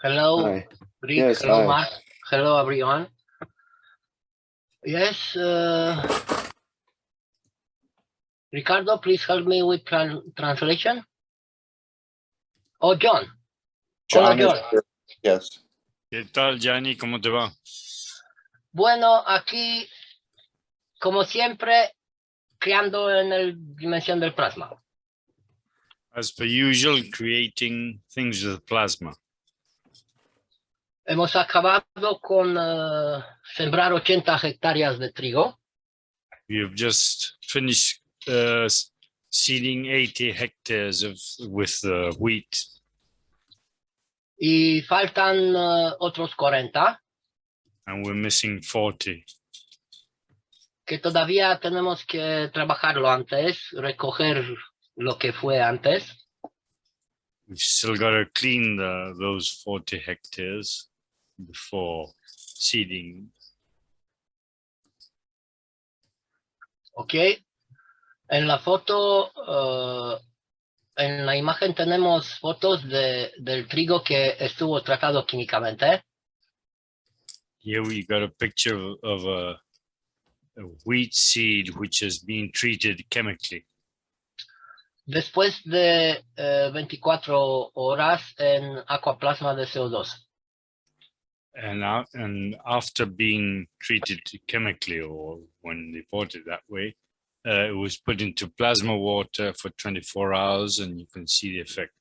Hello, Hi. Rick. Yes, Hello, hi. Mark. Hello, everyone. Yes, Ricardo, please help me with translation. Oh, John. Hola, John is John. here. Yes. ¿Qué tal, Giani? ¿Cómo te va? Bueno, aquí, como siempre, creando en el dimensión del plasma. As per usual, creating things with plasma. Hemos acabado con sembrar 80 hectáreas de trigo. We have just finished seeding 80 hectares with wheat. Y faltan otros 40 And we're missing 40. que todavía tenemos que trabajarlo antes, recoger lo que fue antes. We've still got to clean those 40 hectares before seeding. Ok. En la foto, en la imagen tenemos fotos del trigo que estuvo tratado químicamente. Here we got a picture of a wheat seed which has been treated chemically. Después de 24 horas en aquaplasma de CO2. And after being treated chemically, or when they bought it that way, it was put into plasma water for 24 hours, and you can see the effect.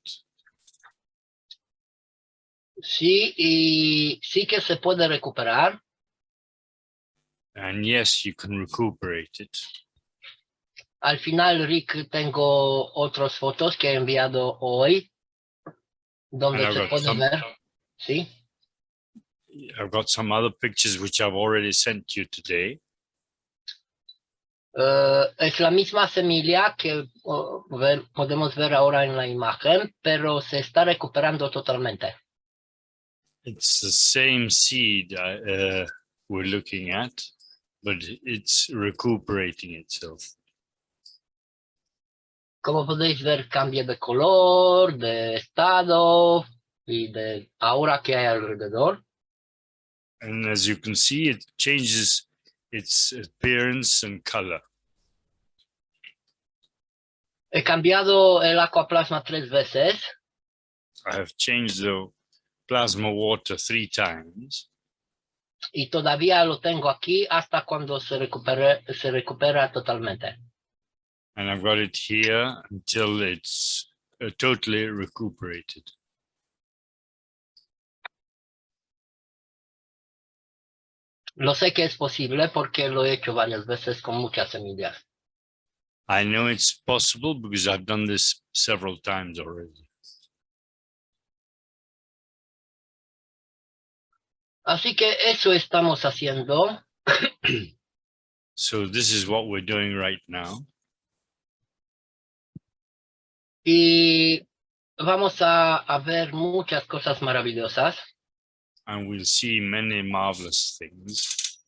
Sí, y sí que se puede recuperar. And yes, you can recuperate it. Al final, Rick, tengo otras fotos que he enviado hoy, donde se puede ver. Sí. I've got some other pictures which I've already sent you today. Es la misma semilla que podemos ver ahora en la imagen, pero se está recuperando totalmente. It's the same seed we're looking at, but it's recuperating itself. Como podéis ver, cambia de color, de estado y de aura que hay alrededor. And as you can see, it changes its appearance and color. He cambiado el aquaplasma 3 veces. I have changed the plasma water 3 times. Y todavía lo tengo aquí hasta cuando se recupera totalmente. And I've got it here until it's totally recuperated. Lo sé que es posible porque lo he hecho varias veces con muchas semillas. I know it's possible because I've done this several times already. Así que eso estamos haciendo. So this is what we're doing right now. Y vamos a ver muchas cosas maravillosas. And we'll see many marvelous things.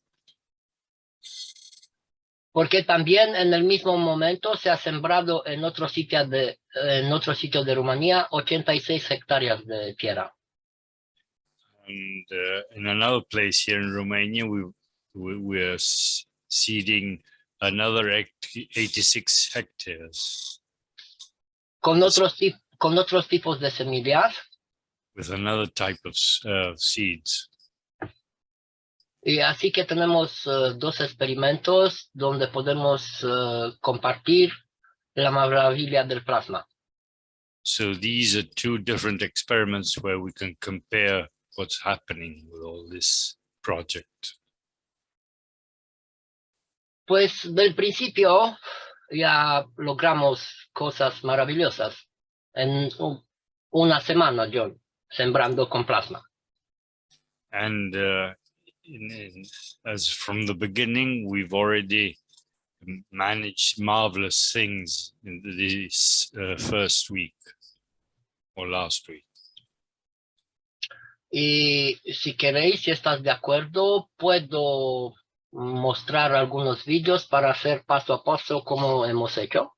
Porque también en el mismo momento se ha sembrado en otro sitio de Rumanía 86 hectáreas de tierra. And in another place here in Romania, we're seeding another 86 hectares. Con otros tipos de semillas. With another type of seeds. Y así que tenemos 2 experimentos donde podemos compartir la maravilla del plasma. So these are 2 different experiments where we can compare what's happening with all this project. Pues del principio ya logramos cosas maravillosas en una semana, John, sembrando con plasma. And as from the beginning, we've already managed marvelous things in this first week or last week. Y si queréis, si estás de acuerdo, puedo mostrar algunos vídeos para hacer paso a paso como hemos hecho.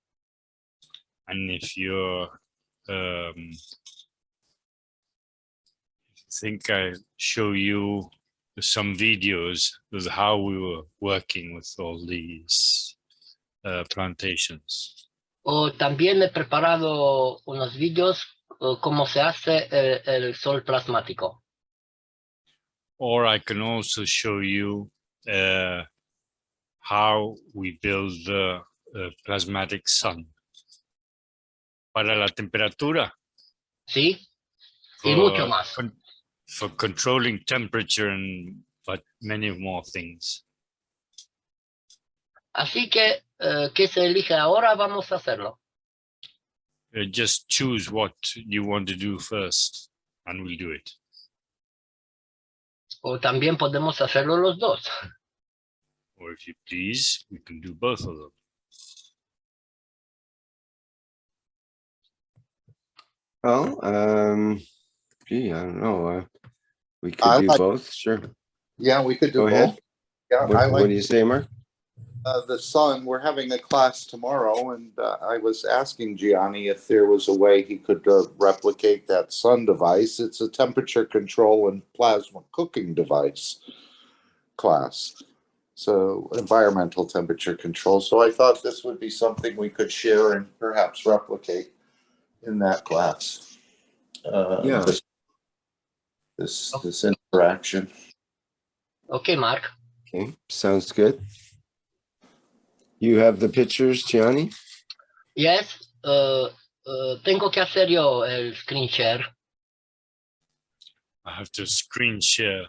And if you're think I show you some videos of how we were working with all these plantations. O también he preparado unos vídeos cómo se hace el sol plasmático. Or I can also show you how we build the plasmatic sun. Para la temperatura. Sí, y mucho más. For controlling temperature and but many more things. Así que, ¿qué se elige ahora? Vamos a hacerlo. Just choose what you want to do first, and we'll do it. O también podemos hacerlo los dos. Or if you please, we can do both of them. Well, gee, I don't know. We could do both, sure. Yeah, we could do Go both. ahead. Yeah, What do you say, Mark? The sun. We're having a class tomorrow, and I was asking Giani if there was a way he could replicate that sun device. It's a temperature control and plasma cooking device class. So environmental temperature control. So I thought this would be something we could share and perhaps replicate in that class. Yeah. This interaction. Okay, Mark. Okay, sounds good. You have the pictures, Giani? Yes, tengo que hacer yo el screen share. I have to screen share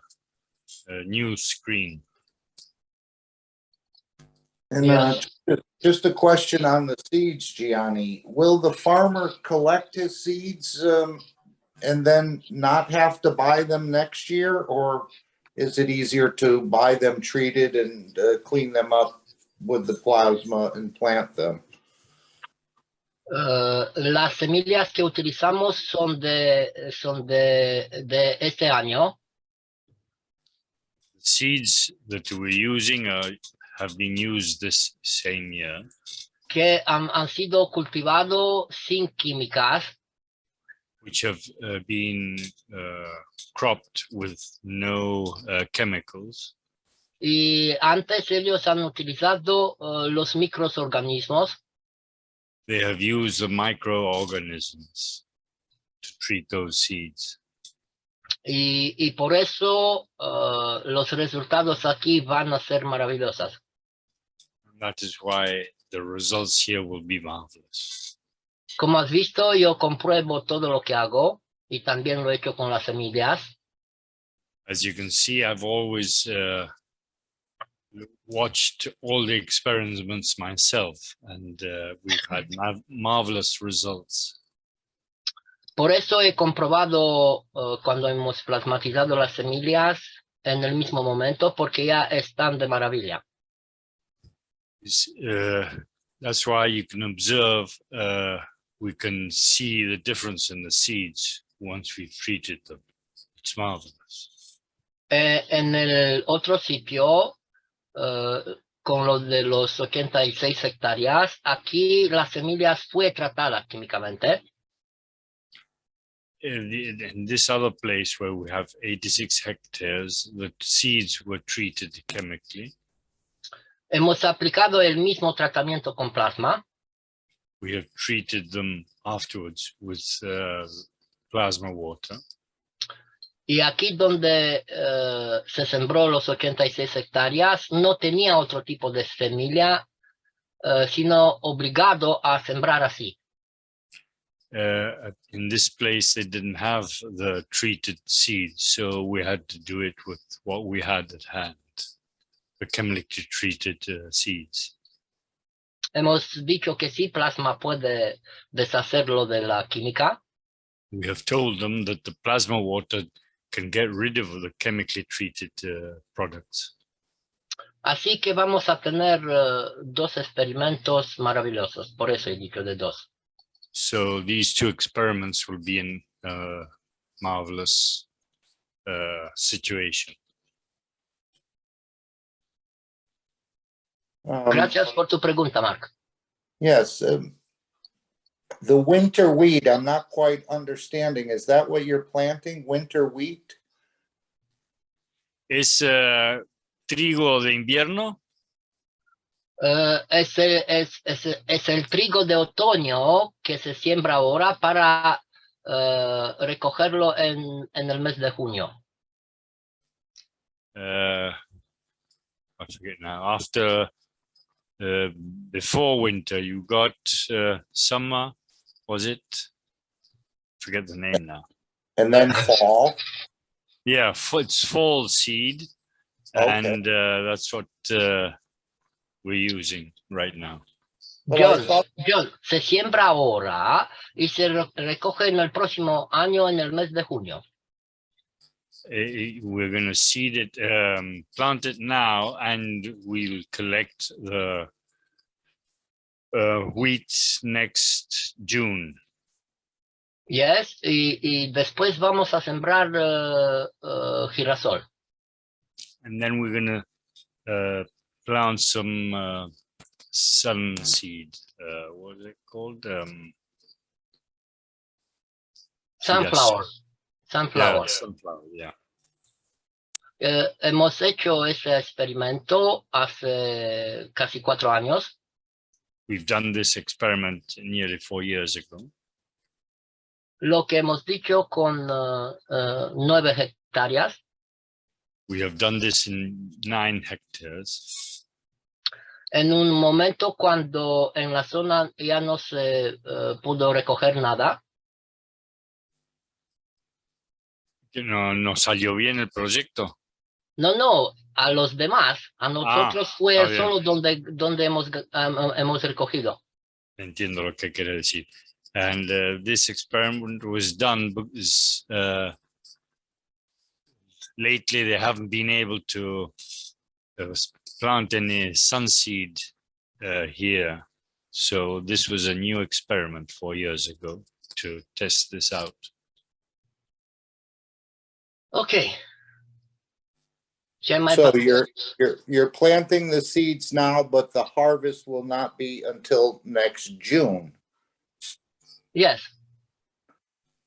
a new screen. And Yes. just a question on the seeds, Giani. Will the farmer collect his seeds and then not have to buy them next year, or is it easier to buy them treated and clean them up with the plasma and plant them? Las semillas que utilizamos son de este año. The seeds that we're using have been used this same year. Que han sido cultivados sin químicas. Which have been cropped with no chemicals. Y antes ellos han utilizado los microorganismos. They have used the microorganisms to treat those seeds. Y por eso los resultados aquí van a ser maravillosos. That is why the results here will be marvelous. Como has visto, yo compruebo todo lo que hago y también lo he hecho con las semillas. As you can see, I've always watched all the experiments myself, and we've had marvelous results. Por eso he comprobado cuando hemos plasmatizado las semillas en el mismo momento, porque ya están de maravilla. That's why you can observe, we can see the difference in the seeds once we've treated them. It's marvelous. En el otro sitio, con lo de los 86 hectáreas, aquí las semillas fue tratada químicamente. In this other place where we have 86 hectares, the seeds were treated chemically. Hemos aplicado el mismo tratamiento con plasma. We have treated them afterwards with plasma water. Y aquí donde se sembró los 86 hectáreas, no tenía otro tipo de semilla, sino obligado a sembrar así. In this place, they didn't have the treated seeds, so we had to do it with what we had at hand, the chemically treated seeds. Hemos dicho que sí, plasma puede deshacerlo de la química. We have told them that the plasma water can get rid of the chemically treated products. Así que vamos a tener dos experimentos maravillosos, por eso he dicho de dos. So these two experiments will be in a marvelous situation. Gracias por tu pregunta, Mark. Yes. The winter wheat, I'm not quite understanding. Is that what you're planting, winter wheat? ¿Es trigo de invierno? Es el trigo de otoño que se siembra ahora para recogerlo en el mes de junio. I forget now. After, before winter, you got summer, was it? Forget the name now. And then fall. Yeah, it's fall seed, Okay. and that's what we're using right now. Well, I thought- John, se siembra ahora y se recoge en el próximo año en el mes de junio. We're going to seed it, plant it now, and we'll collect the wheat next June. Yes, y después vamos a sembrar girasol. And then we're going to plant some sun seed. What is it called? Sunflower. Sunflower. Yeah, sunflower, yeah. Hemos hecho ese experimento hace casi 4 años. We've done this experiment nearly 4 years ago. Lo que hemos dicho con 9 hectáreas. We have done this in 9 hectares. En un momento cuando en la zona ya no se pudo recoger nada. No salió bien el proyecto. No, a los demás, a nosotros fue está bien. solo donde hemos recogido. Entiendo lo que quiere decir. And this experiment was done because lately they haven't been able to plant any sunseed here. So this was a new experiment 4 years ago to test this out. Okay. So you're planting the seeds now, but the harvest will not be until next June. Yes.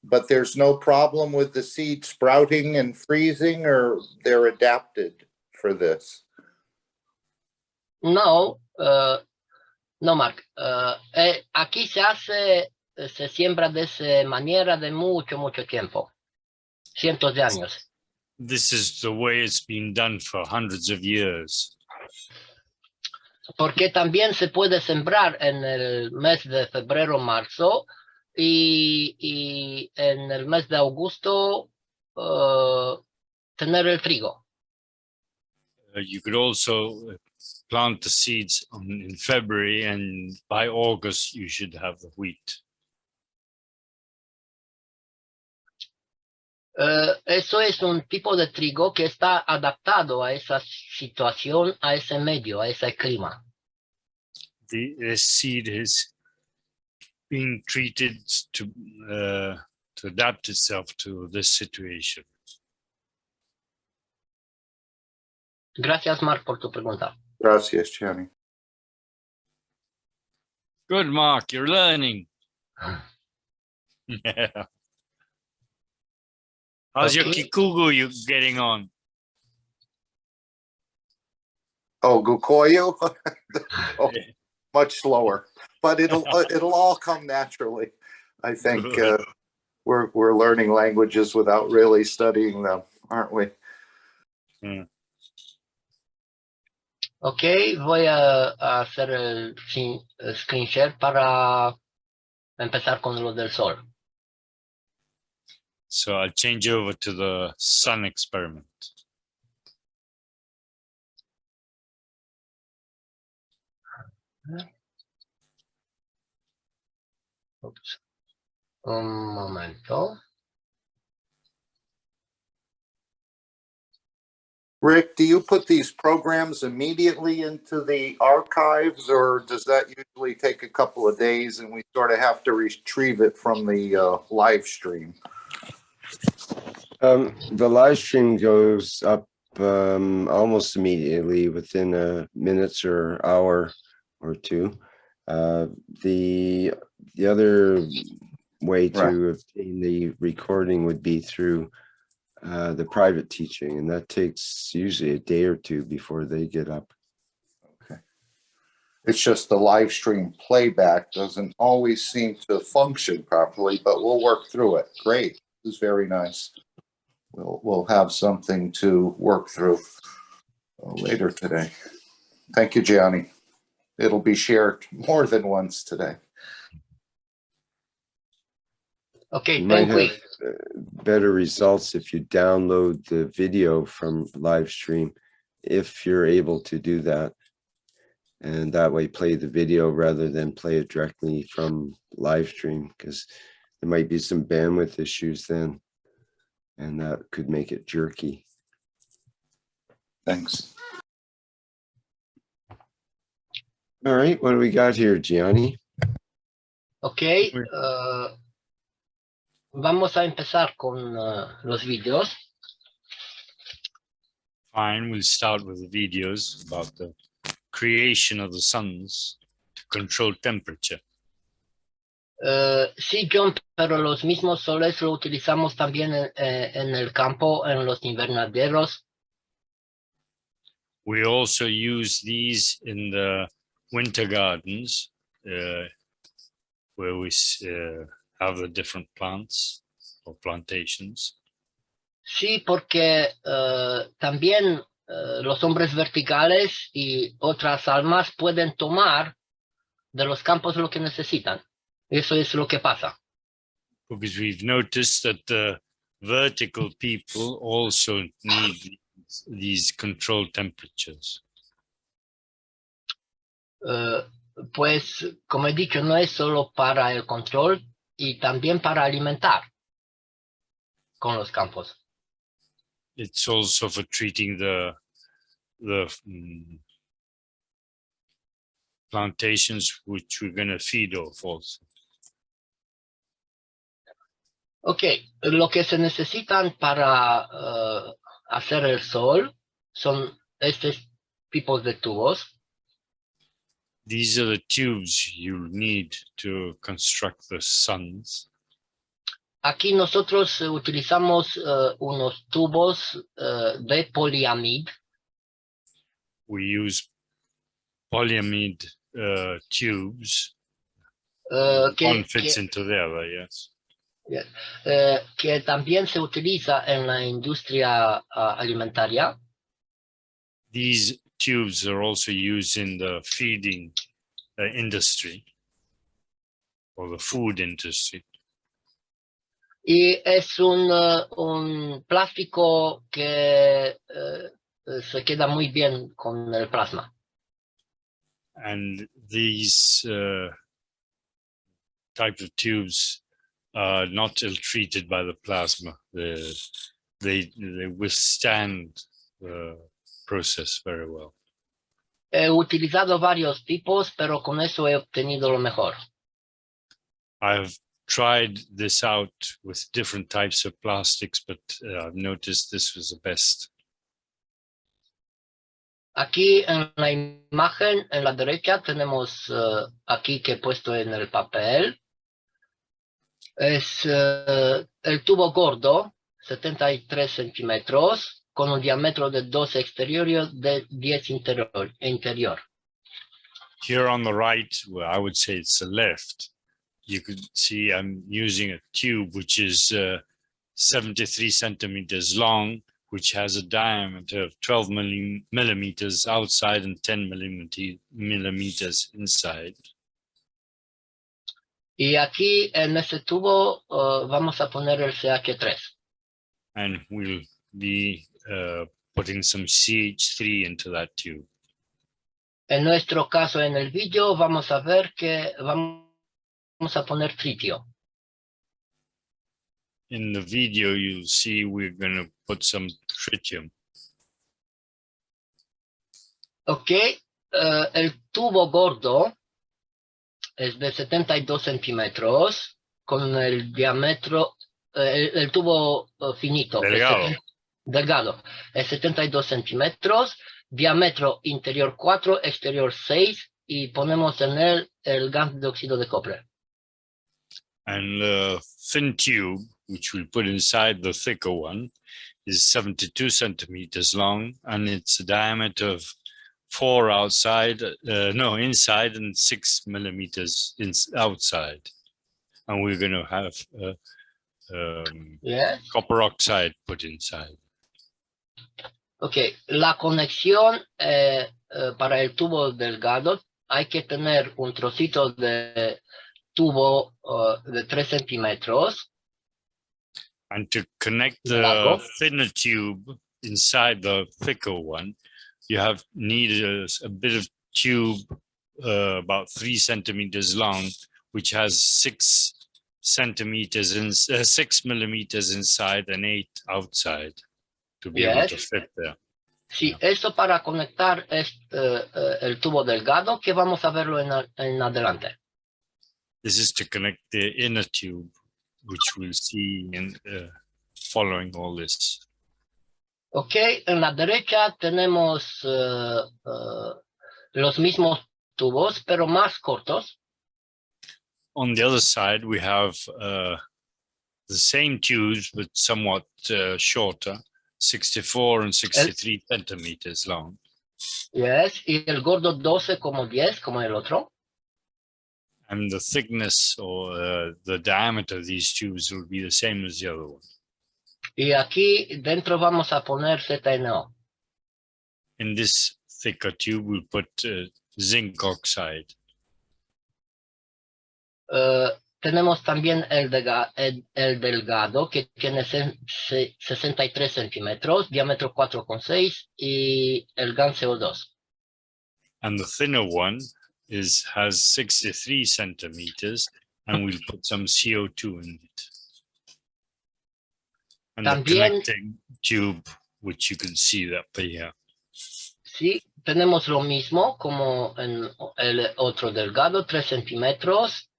But there's no problem with the seed sprouting and freezing, or they're adapted for this? No, no, Mark. Aquí se siembra de esa manera de mucho tiempo. Cientos de años. This is the way it's been done for hundreds of years. Porque también se puede sembrar en el mes de febrero, marzo, y en el mes de agosto tener el trigo. You could also plant the seeds in February, and by August you should have the wheat. Eso es un tipo de trigo que está adaptado a esa situación, a ese medio, a ese clima. The seed is being treated to adapt itself to this situation. Gracias, Mark, por tu pregunta. Gracias, Gianni. Good, Mark, you're learning. Yeah. How's your Okay. kikugu you getting on? Oh, Gukoyu? Oh, much slower, but it'll all come naturally. I think we're learning languages without really studying them, aren't we? Ok, voy a hacer el screen share para empezar con lo del sol. So I'll change over to the sun experiment. Oops. Un momento. Rick, do you put these programs immediately into the archives, or does that usually take a couple of days and we sort of have to retrieve it from the live stream? The live stream goes up almost immediately within minutes or hour or two. The other way to obtain the recording would be through the private teaching, and that takes usually a day or two before they get up. Okay. It's just the live stream playback doesn't always seem to function properly, but we'll work through it. Great. This is very nice. We'll have something to work through later today. Thank you, Giani. It'll be shared more than once today. Okay, You thank might you. have better results if you download the video from live stream, if you're able to do that. And that way play the video rather than play it directly from live stream, because there might be some bandwidth issues then, and that could make it jerky. Thanks. All right, what do we got here, Giani? Ok, vamos a empezar con los videos. Fine, we'll start with the videos about the creation of the suns to control temperature. Sí, John, pero los mismos soles lo utilizamos también en el campo, en los invernaderos. We also use these in the winter gardens, where we have the different plants or plantations. Sí, porque también los hombres verticales y otras almas pueden tomar de los campos lo que necesitan. Eso es lo que pasa. Because we've noticed that the vertical people also need these controlled temperatures. Pues, como he dicho, no es solo para el control y también para alimentar con los campos. It's also for treating the plantations which we're going to feed off also. Ok, lo que se necesitan para hacer el sol son estos tipos de tubos. These are the tubes you need to construct the suns. Aquí nosotros utilizamos unos tubos de poliamide. We use polyamide tubes. One fits into the other, yes. Que también se utiliza en la industria alimentaria. These tubes are also used in the feeding industry or the food industry. Y es un plástico que se queda muy bien con el plasma. And these type of tubes are not ill-treated by the plasma. They withstand the process very well. He utilizado varios tipos, pero con eso he obtenido lo mejor. I've tried this out with different types of plastics, but I've noticed this was the best. Aquí en la imagen, en la derecha, tenemos aquí que he puesto en el papel. Es el tubo gordo, 73 centímetros, con un diámetro de 2 exterior de 10 interior. Here on the right, well, I would say it's the left, you could see I'm using a tube which is 73 centimeters long, which has a diameter of 12 millimeters outside and 10 millimeters inside. Y aquí en este tubo vamos a poner el CH3. And we'll be putting some CH3 into that tube. En nuestro caso, en el vídeo, vamos a ver que vamos a poner tritio. In the video, you'll see we're going to put some tritium. Ok, el tubo gordo es de 72 centímetros, con el diámetro, el tubo finito. Delgado. Delgado, es 72 centímetros, diámetro interior 4, exterior 6, y ponemos en él el gas de óxido de cobre. And the thin tube, which we'll put inside the thicker one, is 72 centimeters long, and it's a diameter of 4 outside, inside, and 6 millimeters outside. And we're going to have Yes. copper oxide put inside. Ok, la conexión para el tubo delgado hay que tener un trocito de tubo de 3 centímetros. And to connect the Largo. thinner tube inside the thicker one, you need a bit of tube about 3 centimeters long, which has 6 centimeters and 6 millimeters inside and 8 outside to be able to Yes. fit there. Sí, eso para conectar el tubo delgado, que vamos a verlo en adelante. This is to connect the inner tube, which we'll see in following all this. Ok, en la derecha tenemos los mismos tubos, pero más cortos. On the other side, we have the same tubes, but somewhat shorter, 64 and 63 centimeters long. Yes, y el gordo 12 como 10, como el otro. And the thickness or the diameter of these tubes will be the same as the other one. Y aquí dentro vamos a poner ZNO. In this thicker tube, we'll put zinc oxide. Tenemos también el delgado, que tiene 63 centímetros, diámetro 4,6, y el GaN CO2. And the thinner one has 63 centimeters, and we'll put some CO2 in it. And the connecting tube, which you can see that here. Sí, tenemos lo mismo como en el otro delgado, 3 centímetros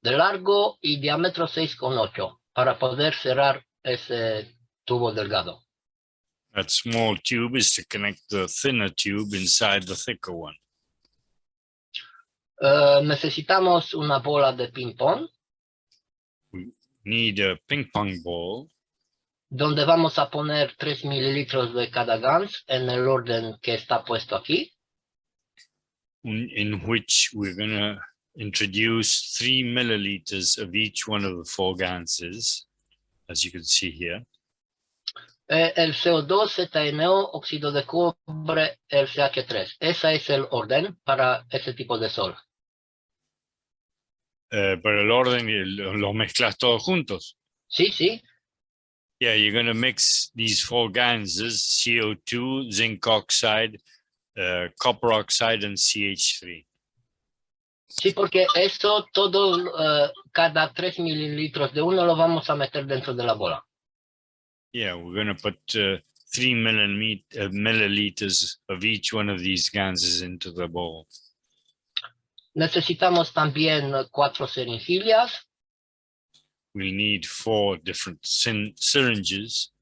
de largo y diámetro 6,8 para poder cerrar ese tubo delgado. That small tube is to connect the thinner tube inside the thicker one. Necesitamos una bola de ping pong. We need a ping pong ball. Donde vamos a poner 3 mililitros de cada GaNs en el orden que está puesto aquí. In which we're going to introduce 3 milliliters of each one of the 4 ganses, as you can see here. El CO2, ZNO, óxido de cobre, el CH3. Ese es el orden para ese tipo de sol. Pero el orden lo mezclas todos juntos. Sí, sí. Yeah, you're going to mix these 4 ganses, CO2, zinc oxide, copper oxide, and CH3. Sí, porque eso todo, cada 3 mililitros de uno lo vamos a meter dentro de la bola. Yeah, we're going to put 3 milliliters of each one of these ganses into the bowl. Necesitamos también 4 seringilas. We need 4 different syringes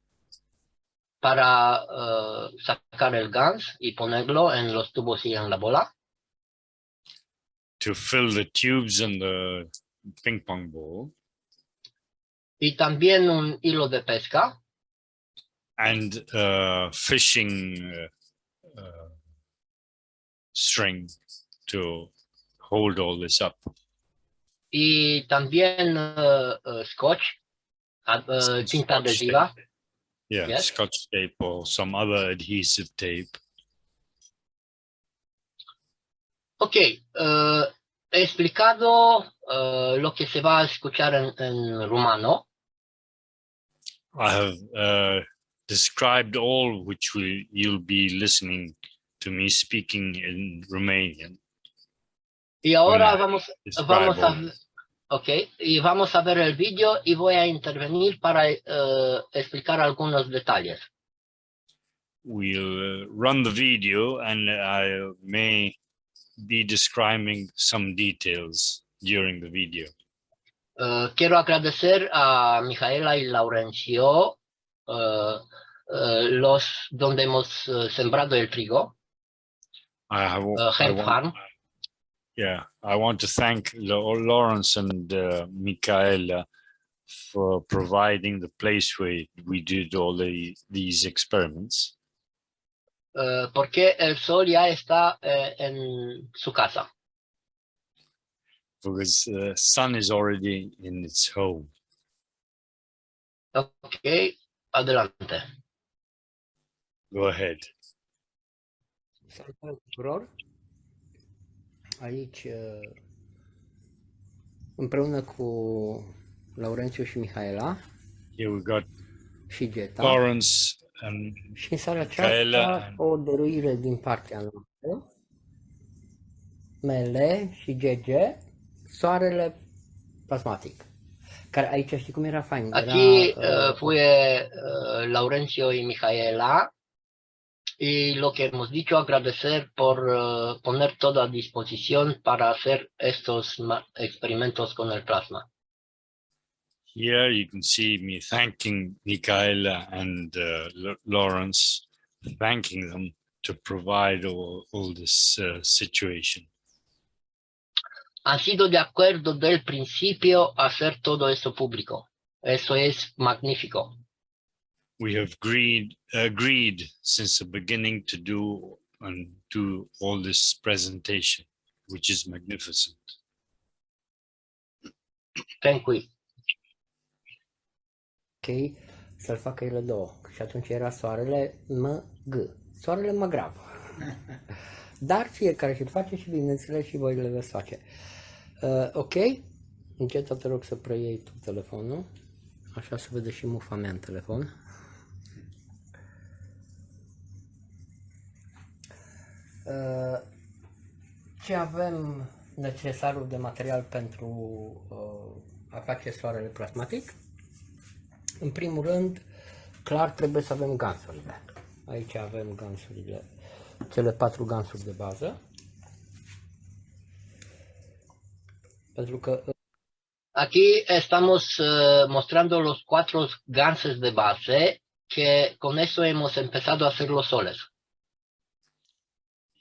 para sacar el GaNs y ponerlo en los tubos y en la bola. To fill the tubes in the ping pong ball. Y también un hilo de pesca. And fishing string to hold all this up. Y también scotch, cinta adhesiva. Yeah, Yes. Scotch tape or some other adhesive tape. Ok, he explicado lo que se va a escuchar en rumano. I have described all which you'll be listening to me speaking in Romanian. Y ahora vamos a ver el vídeo y voy a intervenir para explicar algunos detalles. We'll run the video and I may be describing some details during the video. Quiero agradecer a Mijaela y Laurencio donde hemos sembrado el trigo. I want to thank Lawrence and Michaela for providing the place where we did all these experiments. Porque el sol ya está en su casa. Because the sun is already in its home. Ok, adelante. Go ahead. Salutare tuturor! Aici, împreună cu Laurențiu și Mihaela Here we got și Geta, Lawrence and și în seara Mihaela aceasta o dăruire din partea noastră, Mele și GG, soarele plasmatic. Care aici știi cum era fain? Aquí Era, fue Laurencio y Micaela, y lo que hemos dicho, agradecer por poner todo a disposición para hacer estos experimentos con el plasma. here you can see me thanking Michaela and Lawrence, thanking them to provide all this situation. Han sido de acuerdo del principio a hacer todo esto público. Eso es magnífico. We have agreed since the beginning to do all this presentation, which is magnificent. Thank you. ok, să-l facă ele două. Și atunci era soarele MG. Soarele Măgrav. Dar fiecare și-l face și bineînțeles și voi le veți face. Ok? Încet te rog să preiei tu telefonul. Așa se vede și mufa mea în telefon. Ce avem necesarul de material pentru a face soarele plasmatic? În primul rând, clar trebuie să avem gansurile. Aici avem gansurile, cele 4 gansuri de bază. Pentru că Aquí estamos mostrando los 4 gansos de base, que con eso hemos empezado a hacer los soles.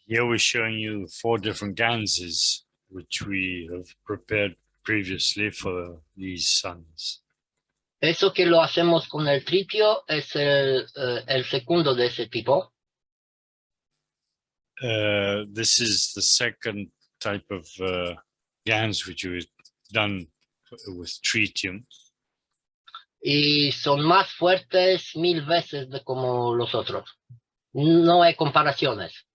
Here we're showing you 4 different ganses, which we have prepared previously for these suns. Eso que lo hacemos con el tritio es el segundo de ese tipo. This is the second type of GANs which we've done with tritium. Y son más fuertes 1000 veces de como los otros. No hay comparaciones.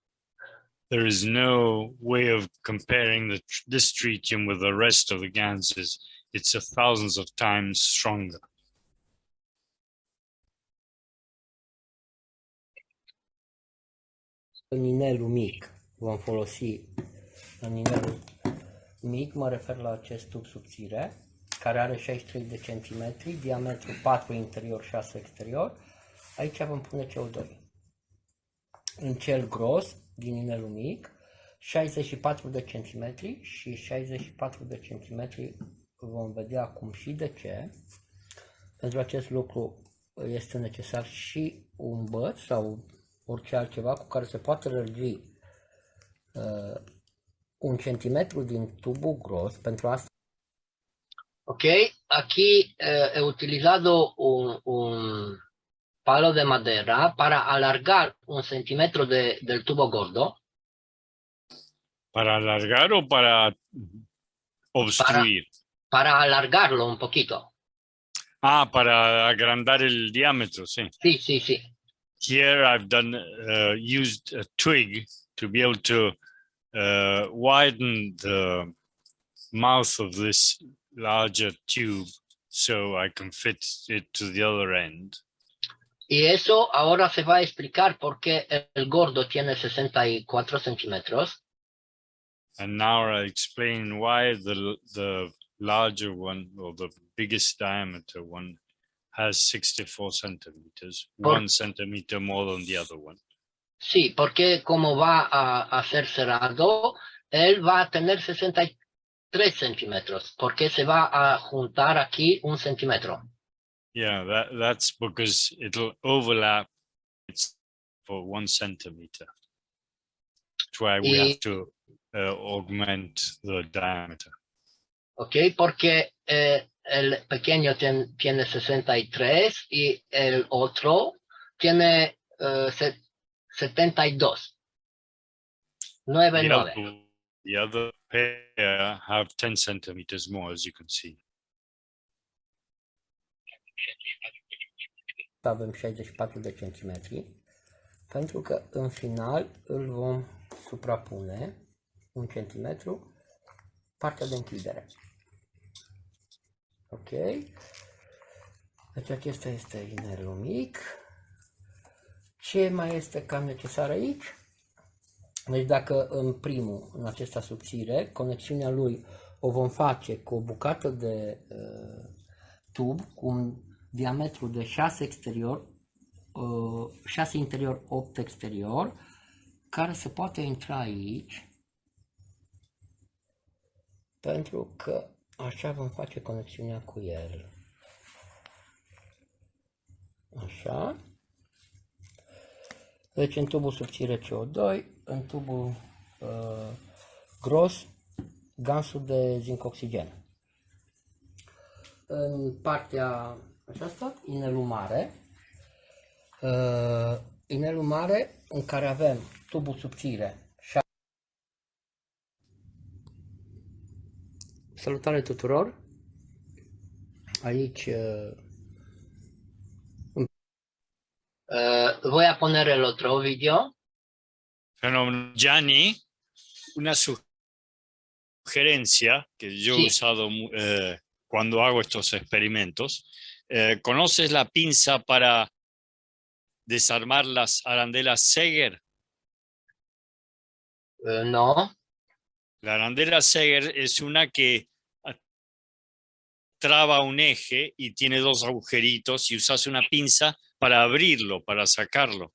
There is no way of comparing this tritium with the rest of the ganses. It's thousands of times stronger. în inelul mic vom folosi, în inelul mic mă refer la acest tub subțire, care are 63 de centimetri, diametru 4 interior, 6 exterior. Aici vom pune CO2. În cel gros, din inelul mic, 64 de centimetri și 64 de centimetri vom vedea acum și de ce. Pentru acest lucru este necesar și un băț sau orice altceva cu care se poate lărgi 1 centimetru din tubul gros. Pentru asta Ok, aquí he utilizado un palo de madera para alargar 1 centímetro del tubo gordo. ¿Para alargar o para obstruir? Para alargarlo un poquito. Ah, para agrandar el diámetro, sí. Sí, sí, sí. Here I've used a twig to be able to widen the mouth of this larger tube so I can fit it to the other end. Y eso ahora se va a explicar por qué el gordo tiene 64 centímetros. And now I'll explain why the larger one, or the biggest diameter one, has 64 centimeters, 1 centimeter more than the other one. Sí, porque como va a ser cerrado, él va a tener 63 centímetros, porque se va a juntar aquí 1 centímetro. Yeah, that's because it'll overlap for 1 centimeter. That's why we have to augment the diameter. Ok, porque el pequeño tiene 63 y el otro tiene 72. 9. The other pair have 10 centimeters more, as you can see. Avem 64 de centimetri, pentru că în final îl vom suprapune 1 centimetru partea de închidere. Ok? Deci acesta este inelul mic. Ce mai este cam necesar aici? Deci dacă în primul, în acesta subțire, conexiunea lui o vom face cu o bucată de tub cu un diametru de 6 exterior, 6 interior, 8 exterior, care se poate intra aici, pentru că așa vom face conexiunea cu el. Așa. Deci în tubul subțire CO2, în tubul gros, gansul de zinc oxigen. În partea aceasta, inelul mare, în care avem tubul subțire. Salutare tuturor! Aici Voy a poner el otro video. Fenómeno. Giani, una sugerencia que yo he usado cuando hago estos experimentos. ¿Conoces la pinza para desarmar las arandelas Seger? No. La arandela Seger es una que traba un eje y tiene 2 agujeritos y usas una pinza para abrirlo, para sacarlo.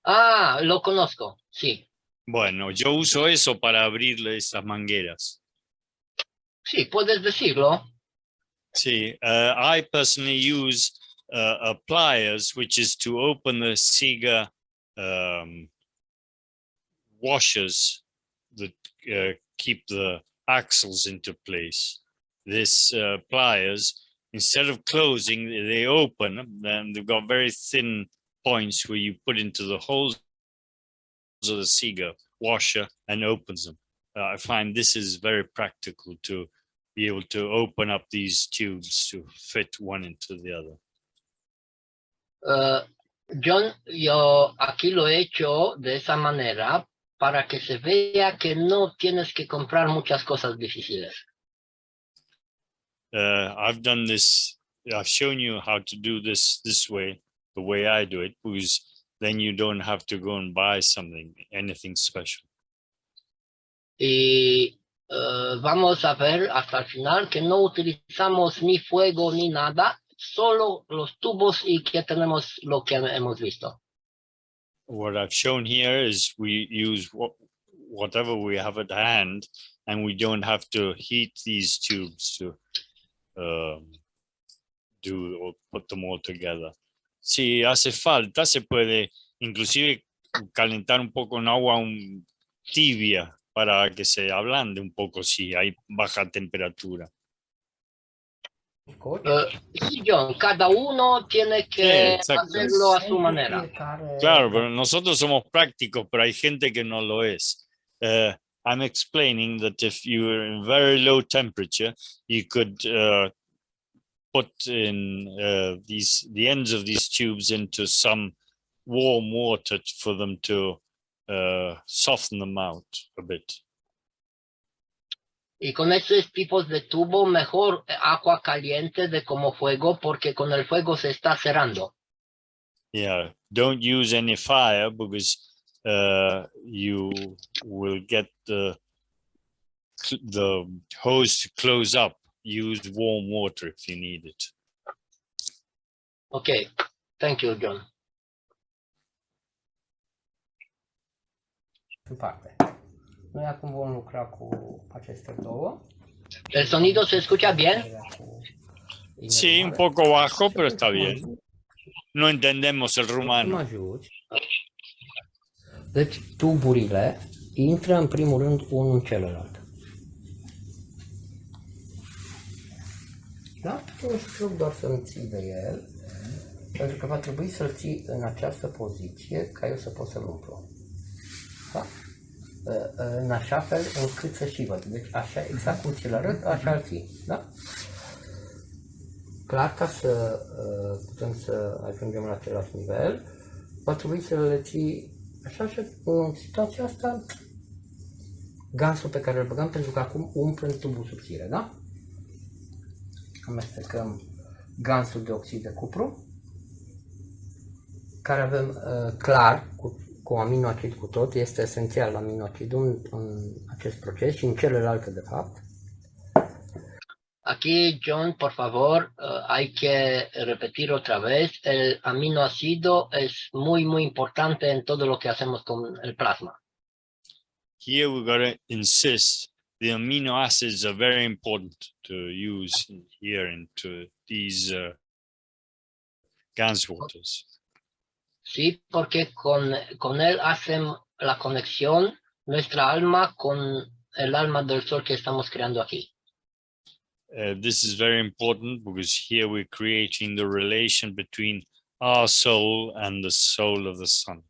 Ah, lo conozco, sí. Bueno, yo uso eso para abrirle esas mangueras. Sí, puedes decirlo. Sí, I personally use pliers, which is to open the Sega washers that keep the axles into place. This pliers, instead of closing, they open, and they've got very thin points where you put into the holes of the Sega washer and opens them. I find this is very practical to be able to open up these tubes to fit one into the other. John, yo aquí lo he hecho de esa manera para que se vea que no tienes que comprar muchas cosas difíciles. I've done this, I've shown you how to do this way, the way I do it, because then you don't have to go and buy anything special. Y vamos a ver hasta el final que no utilizamos ni fuego ni nada, solo los tubos y que tenemos lo que hemos visto. What I've shown here is we use whatever we have at hand, and we don't have to heat these tubes to put them all together. Si hace falta, se puede inclusive calentar un poco en agua tibia para que se ablande un poco si hay baja temperatura. Sí, John, cada uno tiene que hacerlo a su manera. Claro, pero nosotros somos prácticos, pero hay gente que no lo es. I'm explaining that if you're in very low temperature, you could put in the ends of these tubes into some warm water for them to soften them out a bit. Y con esos tipos de tubo, mejor agua caliente de como fuego, porque con el fuego se está cerrando. Yeah, don't use any fire because you will get the hose to close up. Use warm water if you need it. Okay, thank you, John. În parte. Noi acum vom lucra cu aceste două. ¿El sonido se escucha bien? Sí, un poco bajo, pero está bien. No entendemos el rumano. Deci tuburile intră în primul rând unul în celălalt. un șurub doar să-mi ții de el, pentru că va trebui să-l ții în această poziție ca eu să pot să-l umplu. Da? În așa fel încât să și văd. Deci așa, exact cum ți-l arăt, așa îl ții. Da? Clar, ca să putem să ajungem la același nivel, va trebui să le ții așa și în situația asta gansul pe care îl băgăm, pentru că acum umplem tubul subțire, da? Amestecăm gansul de oxid de cupru, care avem clar cu aminoacid cu tot, este esențial aminoacidul în acest proces și în celelalte de fapt. Aquí, John, por favor, hay que repetir otra vez, el aminoácido es muy, muy importante en todo lo que hacemos con el plasma. Here we got to insist the amino acids are very important to use here into these GANS waters. Sí, porque con él hacen la conexión nuestra alma con el alma del sol que estamos creando aquí. This is very important because here we're creating the relation between our soul and the soul of the sun.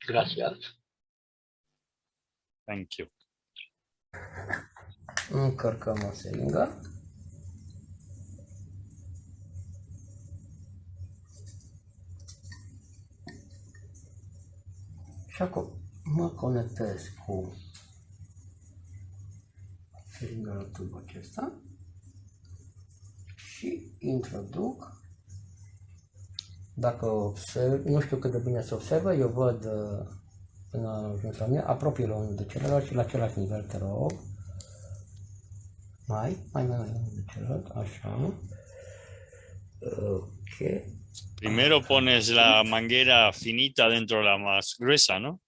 Gracias. Thank you. Încărcăm o seringă. Și acum mă conectez cu seringa la tubul acesta și introduc. Dacă observ, nu știu cât de bine se observă, eu văd până ajuns la mine, apropie-l unul de celălalt și la același nivel, te rog. Mai unul de celălalt, așa. Ok. Primero pones la manguera finita dentro de la más gruesa, ¿no?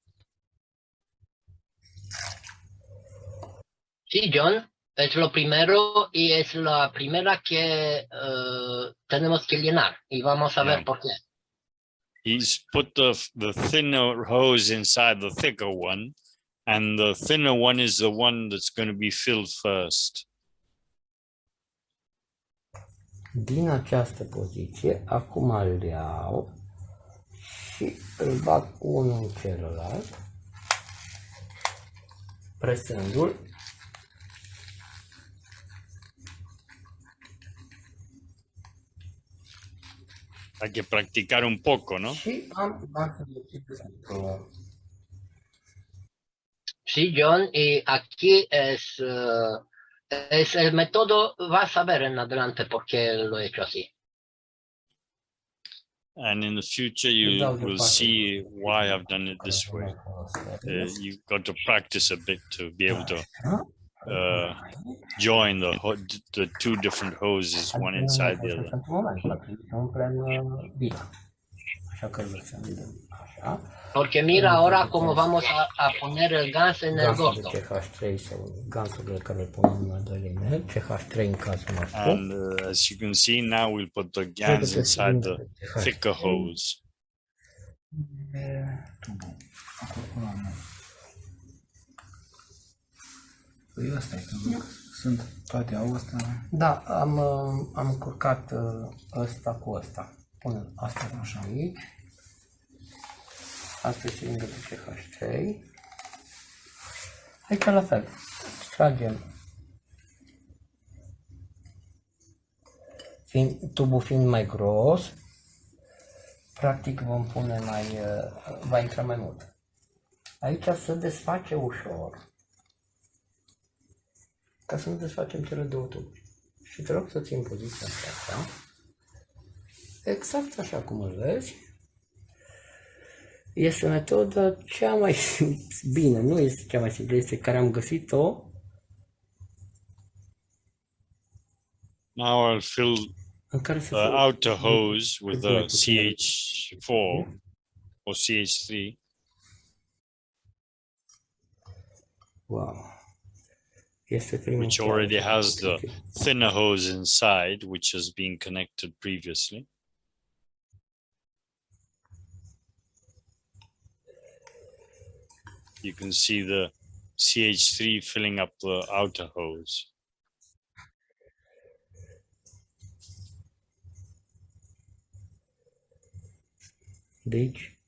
Sí, John, es lo primero y es la primera que tenemos que llenar y vamos a ver Yeah. por qué. He's put the thinner hose inside the thicker one, and the thinner one is the one that's going to be filled first. Din această poziție, acum îl iau și îl bag unul în celălalt, presându-l. Hay que practicar un poco, ¿no? Și am gansul de oxid de cupru. Sí, John, y aquí es el método, vas a ver en adelante por qué lo he hecho así. And in the future, you will see why I've done it this way. You've got to practice a bit to be able to join the two different hoses, one inside the other. Porque mira ahora cómo vamos a poner el gas en el Gansul gordo. de CH3 sau gansul de care îl punem în al doilea nivel, CH3 în cazul nostru. And as you can see, now we'll put the GANs inside the thicker hose. Păi ăsta e, că sunt toate au ăsta. Da, am încurcat ăsta cu ăsta. Pune asta așa aici. Asta e cilindrul de CH3. Aici la fel. Tragem. Tubul fiind mai gros, practic vom pune va intra mai mult. Aici se desface ușor. Ca să nu desfacem cele două tuburi. Și te rog să ții în poziția asta. Exact așa cum îl vezi. Este metoda cea mai bine, nu este cea mai simplă, este care am găsit-o. Now I'll fill În care the outer hose with the CH4 or CH3. Wow. Este primul which already has the thinner hose inside, which has been connected previously. You can see the CH3 filling up the outer hose. de aici,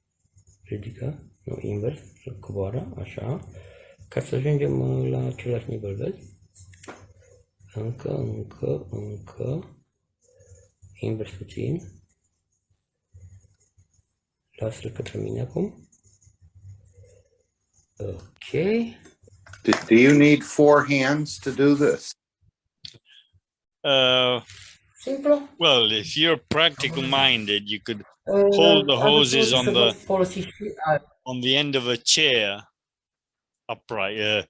ridică, nu, invers, coboară, așa, ca să ajungem la același nivel, vezi? Încă, invers puțin, lasă-l către mine acum, ok, Do you need 4 hands to do this? simplu. Well, if you're practical minded, you could hold the hoses on the end of a chair upright,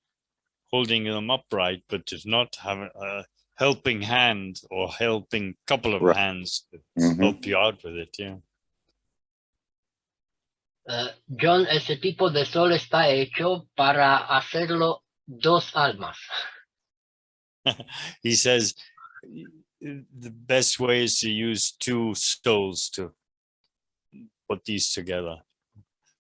holding them upright, but if not, have a helping hand or helping couple of Right. hands to Mhm. help you out with it. Yeah. John, ese tipo de sol está hecho para hacerlo 2 almas. He says the best way is to use 2 souls to put these together.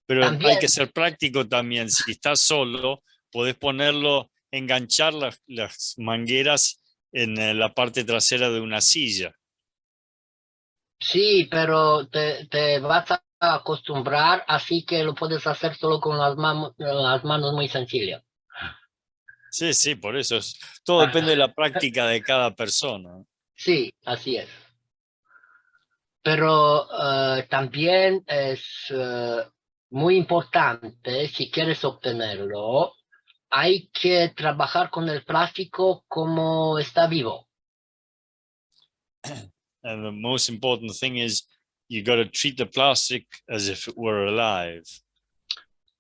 Pero hay También. que ser práctico también. Si estás solo, podés ponerlo, enganchar las mangueras en la parte trasera de una silla. Sí, pero te vas a acostumbrar, así que lo puedes hacer solo con las manos muy sencillas. Sí, sí, por eso todo depende de la práctica de cada persona. Sí, así es. Pero también es muy importante, si quieres obtenerlo, hay que trabajar con el plástico como está vivo. And the most important thing is you got to treat the plastic as if it were alive.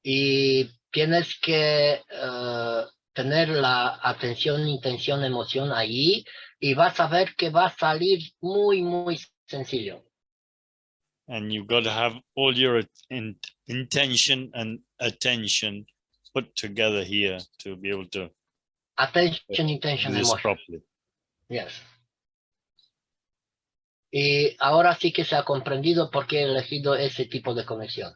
Y tienes que tener la atención, intención, emoción ahí y vas a ver que va a salir muy, muy sencillo. And you've got to have all your intention and attention put together here to be able to Attention, do intention, this emotion. properly. Yes. Y ahora sí que se ha comprendido por qué he elegido ese tipo de conexión.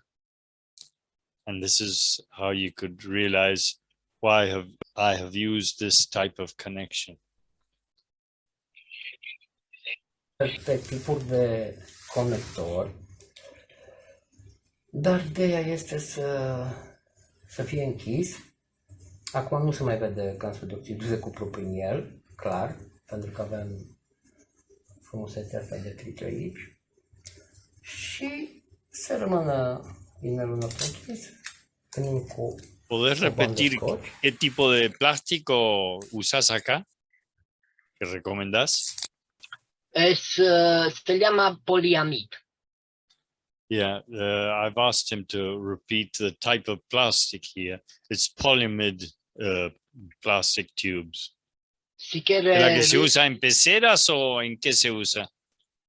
And this is how you could realize why I have used this type of connection. Pe tipuri de conector, dar ideea este să fie închis. Acum nu se mai vede gansul de oxid de cupru prin el, clar, pentru că avem frumusețea asta de trici aici. Și să rămână inelul nostru închis. Venim cu ¿Podés o bandă repetir scotch. qué tipo de plástico usás acá? ¿Qué recomendás? Se llama poliamid. Yeah, I've asked him to repeat the type of plastic here. It's polyamid plastic tubes. Si ¿Es quiere, la que se usa en peceras o en qué se usa?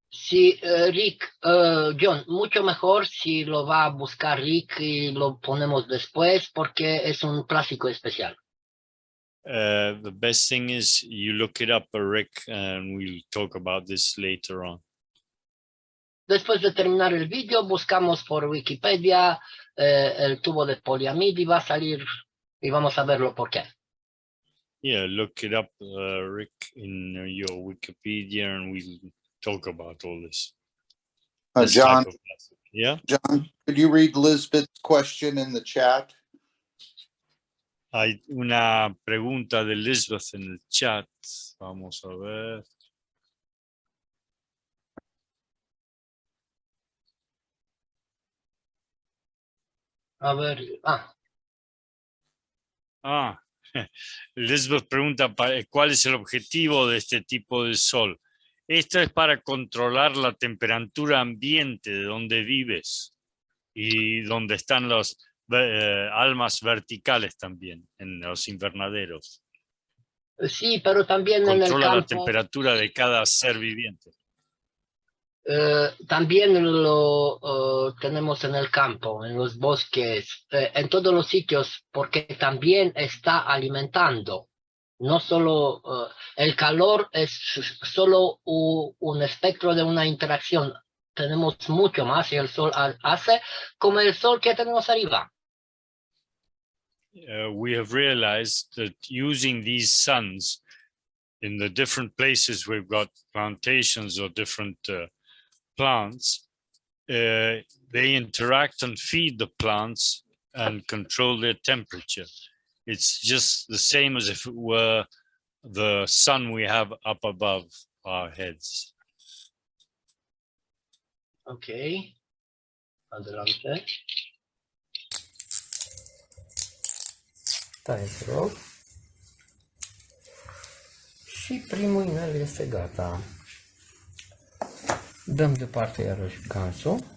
si Rick, John, mucho mejor si lo va a buscar Rick y lo ponemos después porque es un plástico especial. The best thing is you look it up, Rick, and we'll talk about this later on. Después de terminar el vídeo, buscamos por Wikipedia el tubo de poliamid y va a salir y vamos a verlo por qué. Yeah, look it up, Rick, in your Wikipedia, and we'll talk about all this. This John, type of plastic. Yeah, John, could you read Lisbeth's question in the chat? hay una pregunta de Elizabeth en el chat. Vamos a ver. A ver, Elizabeth pregunta cuál es el objetivo de este tipo de sol. Esto es para controlar la temperatura ambiente de donde vives y donde están los almas verticales también, en los invernaderos. sí, pero también en el Controla la campo. temperatura de cada ser viviente. También lo tenemos en el campo, en los bosques, en todos los sitios, porque también está alimentando. No solo el calor es solo un espectro de una interacción. Tenemos mucho más y el sol hace como el sol que tenemos arriba. We have realized that using these suns in the different places we've got plantations or different plants, they interact and feed the plants and control their temperature. It's just the same as if it were the sun we have up above our heads. Ok. Adelante. Stai, te rog. Și primul inel este gata. Dăm deoparte iarăși gansul.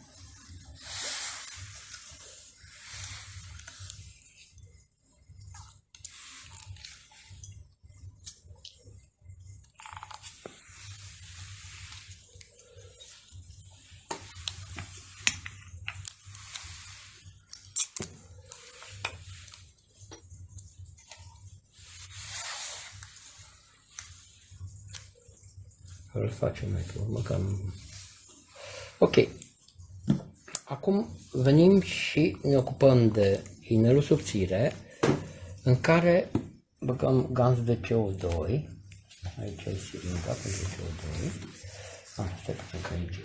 Îl facem mai pe urmă, cam... Ok. Acum venim și ne ocupăm de inelul subțire, în care băgăm gans de CO2. Aici e siringa pentru CO2. Stai puțin că aici.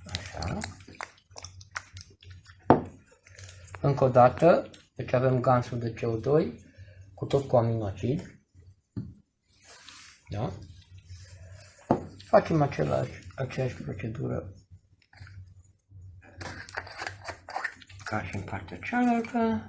Așa. Încă o dată, deci avem gansul de CO2 cu tot cu aminoacid. Da? Facem aceeași procedură ca și în partea cealaltă.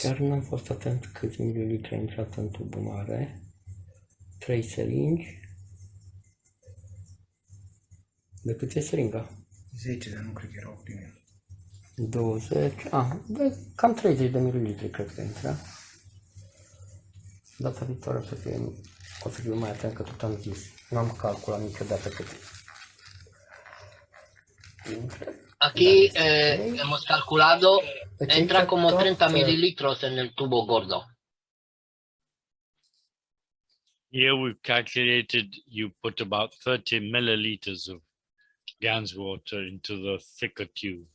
Chiar n-am fost atent câți mililitri a intrat în tubul mare. 3 seringi. De cât e seringa? 10, dar nu cred că erau primele. 20. De cam 30 de mililitri cred că intră. Data viitoare o să fiu mai atent, că tot am zis. Nu am calculat niciodată cât intră. Aquí hemos calculado, entra como 30 mililitros en el tubo gordo. Here we've calculated you put about 30 milliliters of Gans water into the thicker tube.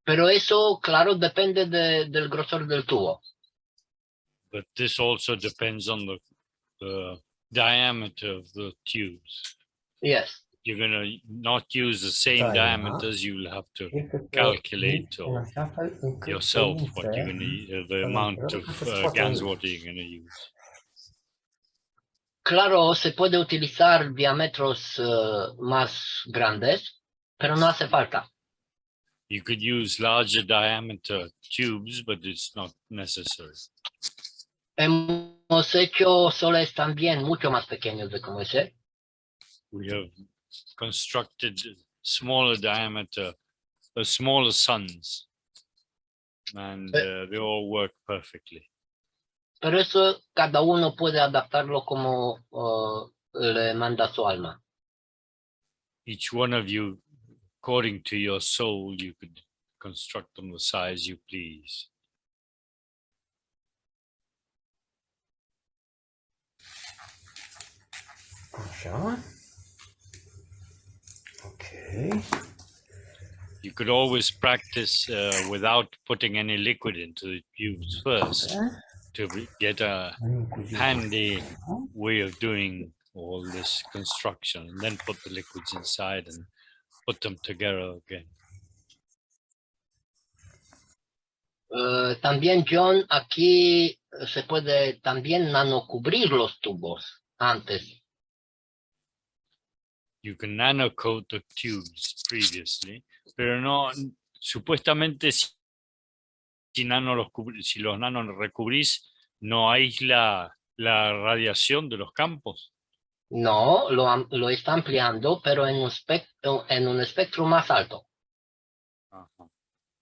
Pero eso, claro, depende del grosor del tubo. But this also depends on the diameter of the tubes. Yes. You're going to not use the same diameters, you'll have to calculate yourself what you're going to, the amount of Gans water you're going to use. Claro, se puede utilizar diámetros más grandes, pero no hace falta. You could use larger diameter tubes, but it's not necessary. Hemos hecho soles también mucho más pequeños de como ese. We have constructed smaller diameter, smaller suns, and they all work perfectly. Pero eso cada uno puede adaptarlo como le manda su alma. Each one of you, according to your soul, you could construct them the size you please. Așa. Ok. You could always practice without putting any liquid into the tubes first to get a handy way of doing all this construction, and then put the liquids inside and put them together again. También, John, aquí se puede también nanocubrir los tubos antes. You can nano coat the tubes previously, pero no, supuestamente si los nano recubrís, no aísla la radiación de los campos. No, lo está ampliando, pero en un espectro más alto.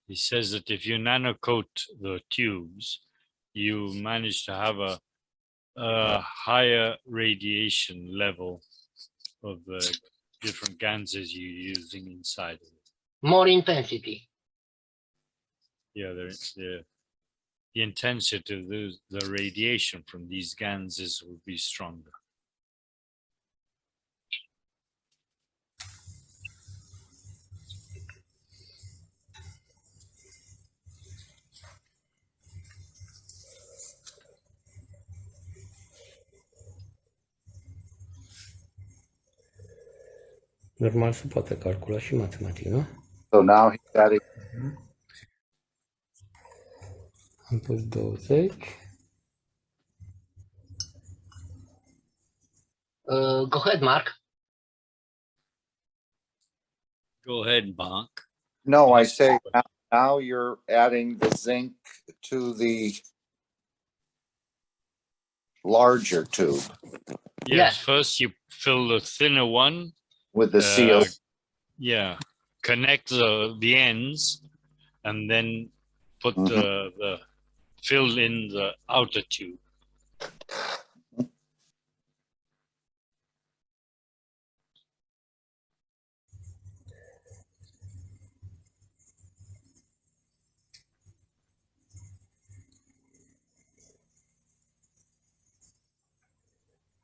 He says that if you nano coat the tubes, you manage to have a higher radiation level of the different ganses you're using inside of it. More intensity. Yeah, the intensity of the radiation from these ganses will be stronger. Normal se poate calcula și matematic, nu? So now he's adding, Am pus 20. Go ahead, Mark. Go ahead, Mark. no, I say now you're adding the zinc to the larger tube Yes, Yes. first you fill the thinner one. with the CO. Yeah, connect the ends, and then put the fill in the outer tube.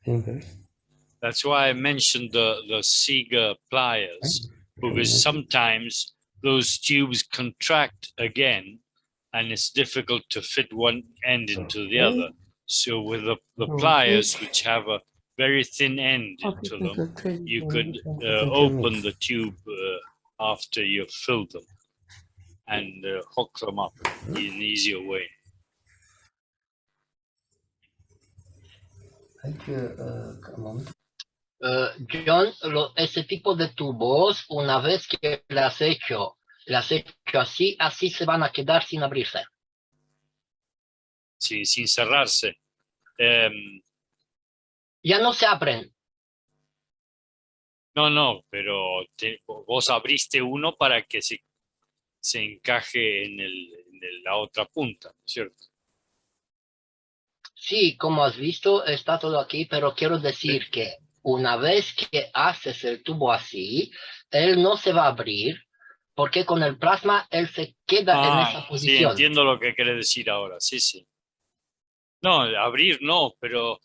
Invers. That's why I mentioned the Sega pliers, because sometimes those tubes contract again, and it's difficult to fit one end into the other. So with the pliers, which have a very thin end into them, you could open the tube after you've filled them and hook them up in an easier way. Aici, în momentul John, ese tipo de tubos, una vez que las hecho así, así se van a quedar sin abrirse. Sí, sin cerrarse. Ya no se abren. No, pero vos abriste uno para que se encaje en la otra punta, ¿cierto? Sí, como has visto, está todo aquí, pero quiero decir que una vez que haces el tubo así, él no se va a abrir, porque con el plasma él se queda en esa Sí, posición. entiendo lo que querés decir ahora, sí. No, abrir no, pero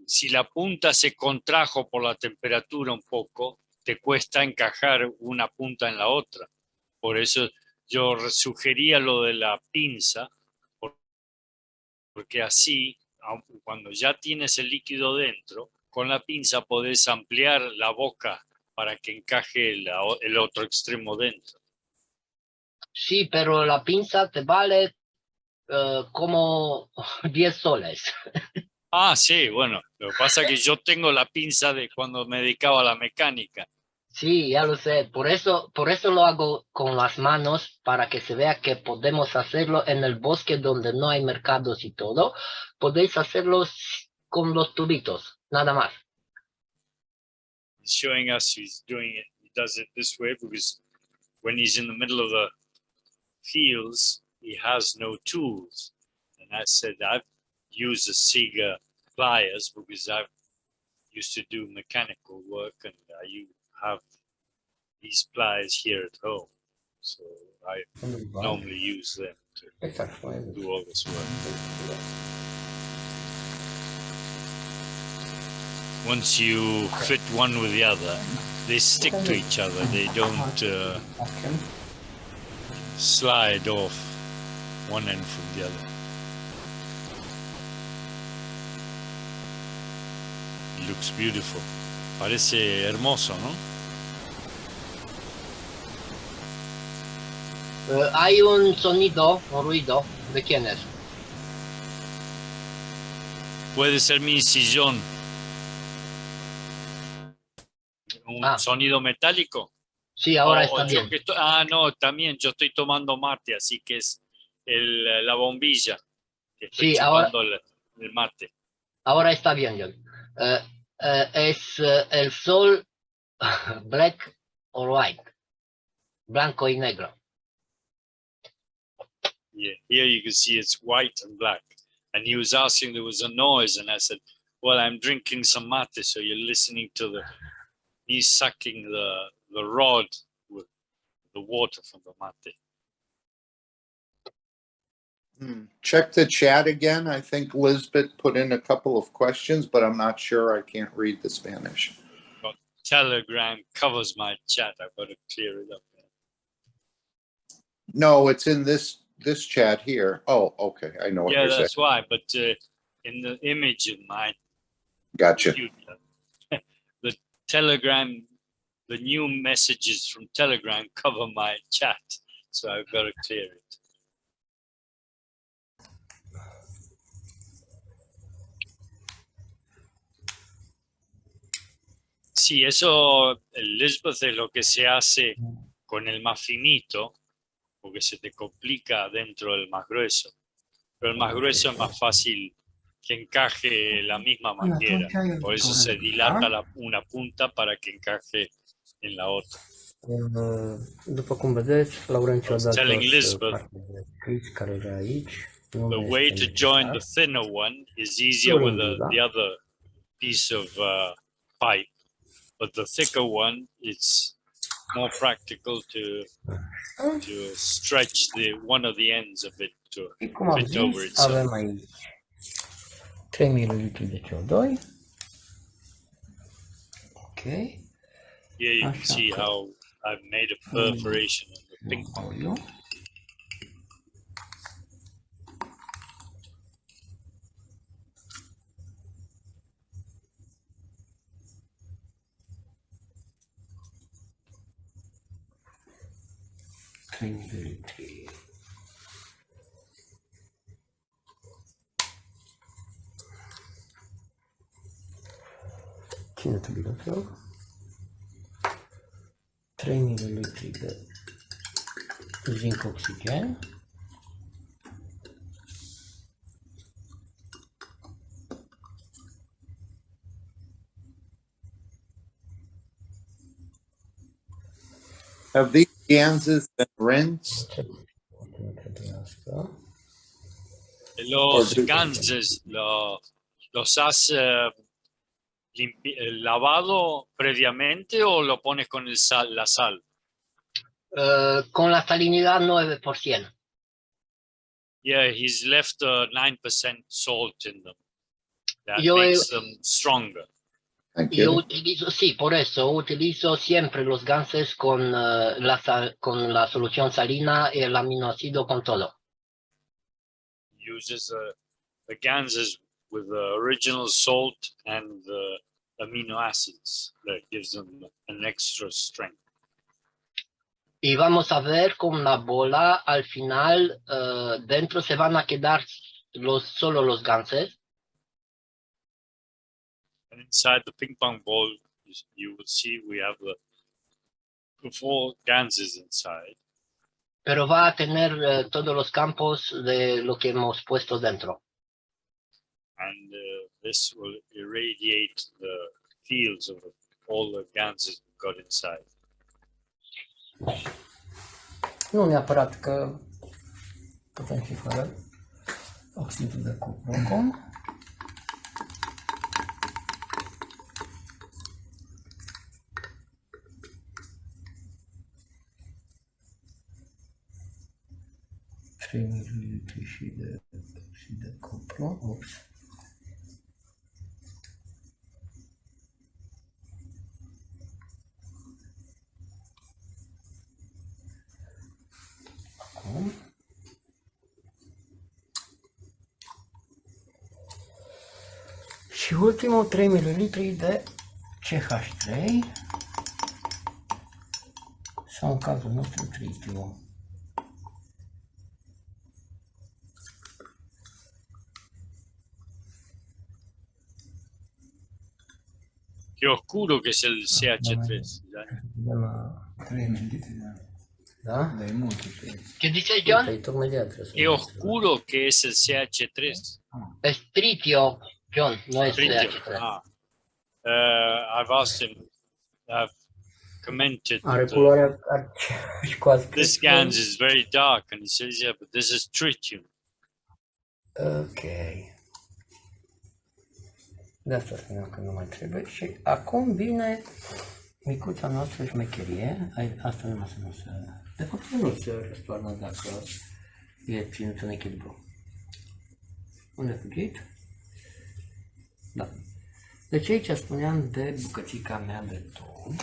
si la punta se contrajo por la temperatura un poco, te cuesta encajar una punta en la otra. Por eso yo sugería lo de la pinza, porque así, cuando ya tienes el líquido dentro, con la pinza podés ampliar la boca para que encaje el otro extremo dentro. Sí, pero la pinza te vale como 10 soles. Ah, sí, bueno, lo que pasa es que yo tengo la pinza de cuando me dedicaba a la mecánica. Sí, ya lo sé. Por eso lo hago con las manos, para que se vea que podemos hacerlo en el bosque donde no hay mercados y todo. Podéis hacerlo con los tubitos, nada más. He's showing us he's doing it. He does it this way because when he's in the middle of the fields, he has no tools. And I said, I've used the Sega pliers because I've used to do mechanical work, and I have these pliers here at home. So I normally use them to do all this work. Once you fit one with the other, they stick to each other. They don't slide off one end from the other. It looks beautiful. Parece hermoso, ¿no? Hay un sonido, un ruido. ¿De quién es? Puede ser mi sillón. Un sonido metálico. Sí, ahora está bien. No, también yo estoy tomando mate, así que es la bombilla que estoy chupando el mate. Ahora está bien, John. Es el sol black or white, blanco y negro. Yeah, here you can see it's white and black. And he was asking, there was a noise, and I said, well, I'm drinking some mate, so you're listening to he's sucking the rod with the water from the mate. Check the chat again. I think Lisbeth put in a couple of questions, but I'm not sure. I can't read the Spanish. Telegram covers my chat. I've got to clear it up. No, it's in this chat here. Oh, okay. I know what Yeah, you're saying. that's why. But in the image of my Gotcha. computer, the Telegram, the new messages from Telegram cover my chat. So I've got to clear it. Sí, eso, Lisbeth, es lo que se hace con el más finito, porque se te complica dentro del más grueso. Pero el más grueso es más fácil que encaje la misma manguera. Por eso se dilata una punta para que encaje en la otra. După cum vedeți, Laurențiu a dat telling doar Lisbeth, partea de scris care era aici. The way to join the thinner one is easier with the other piece of pipe, but the thicker one, it's more practical to stretch one of the ends a bit to Cum am fit over zis, itself. avem aici 3 ml de CO2. Ok. Here you can see how I've made a perforation in the ping pong. Cine trebuie să rog? 3 ml de zinc oxigen. Have these ganses been rinsed? Los ganses los has lavado previamente o lo pones con la sal? Con la salinidad 9%. Yeah, he's left 9% salt in them. That Yo makes them stronger. Thank Yo you. utilizo, sí, por eso utilizo siempre los ganses con con la solución salina y el aminoácido con todo. Uses the ganses with the original salt and the amino acids that gives them an extra strength. Y vamos a ver con la bola al final dentro se van a quedar solo los ganses. And inside the ping pong ball, you will see we have the 4 ganses inside. Pero va a tener todos los campos de lo que hemos puesto dentro. And this will irradiate the fields of all the ganses we've got inside. Nu neapărat că putem fi fără oxidul de cupru acum. Și de oxid de cupru. Ups. Acum. Și ultimul 3 ml de CH3 sau în cazul nostru tritium. Qué oscuro que es el CH3. Avem 3 ml, da? dar e mult. ¿Qué dices, John? Păi tocmai de trebuie să Qué oscuro que es el CH3. Es tritio, John, no es Tritium. CH3. I've asked him, I've commented Are that culoarea aceeași cu azi. this gans is very dark, and he says, yeah, but this is tritium. Ok. De asta spuneam că nu mai trebuie. Și acum vine micuța noastră șmecherie. Asta numai să nu se... De fapt nu se răstoarnă dacă e ținut în echilibru. Unde a fugit? Da. Deci aici spuneam de bucățica mea de tub.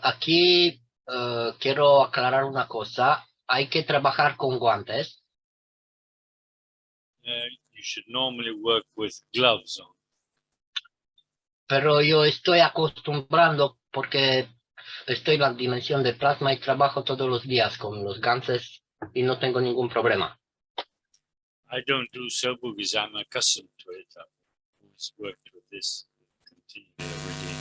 Aquí quiero aclarar una cosa. Hay que trabajar con guantes. You should normally work with gloves on. Pero yo estoy acostumbrando porque estoy en la dimensión de plasma y trabajo todos los días con los ganses y no tengo ningún problema. I don't do so because I'm accustomed to it. I've always worked with this continually every day.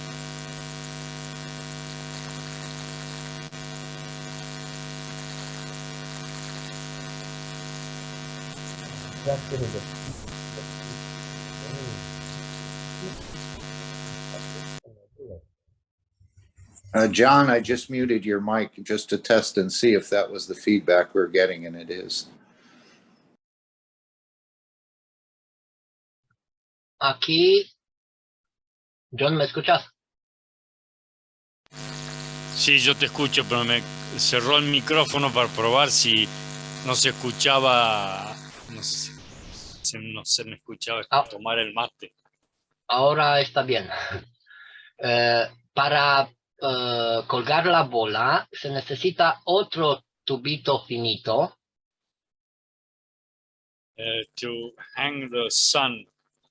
John, I just muted your mic just to test and see if that was the feedback we're getting, and it is. Aquí, John, ¿me escuchas? Sí, yo te escucho, pero me cerró el micrófono para probar si no se escuchaba, no se me escuchaba tomar el mate. Ahora está bien. Para colgar la bola se necesita otro tubito finito. To hang the sun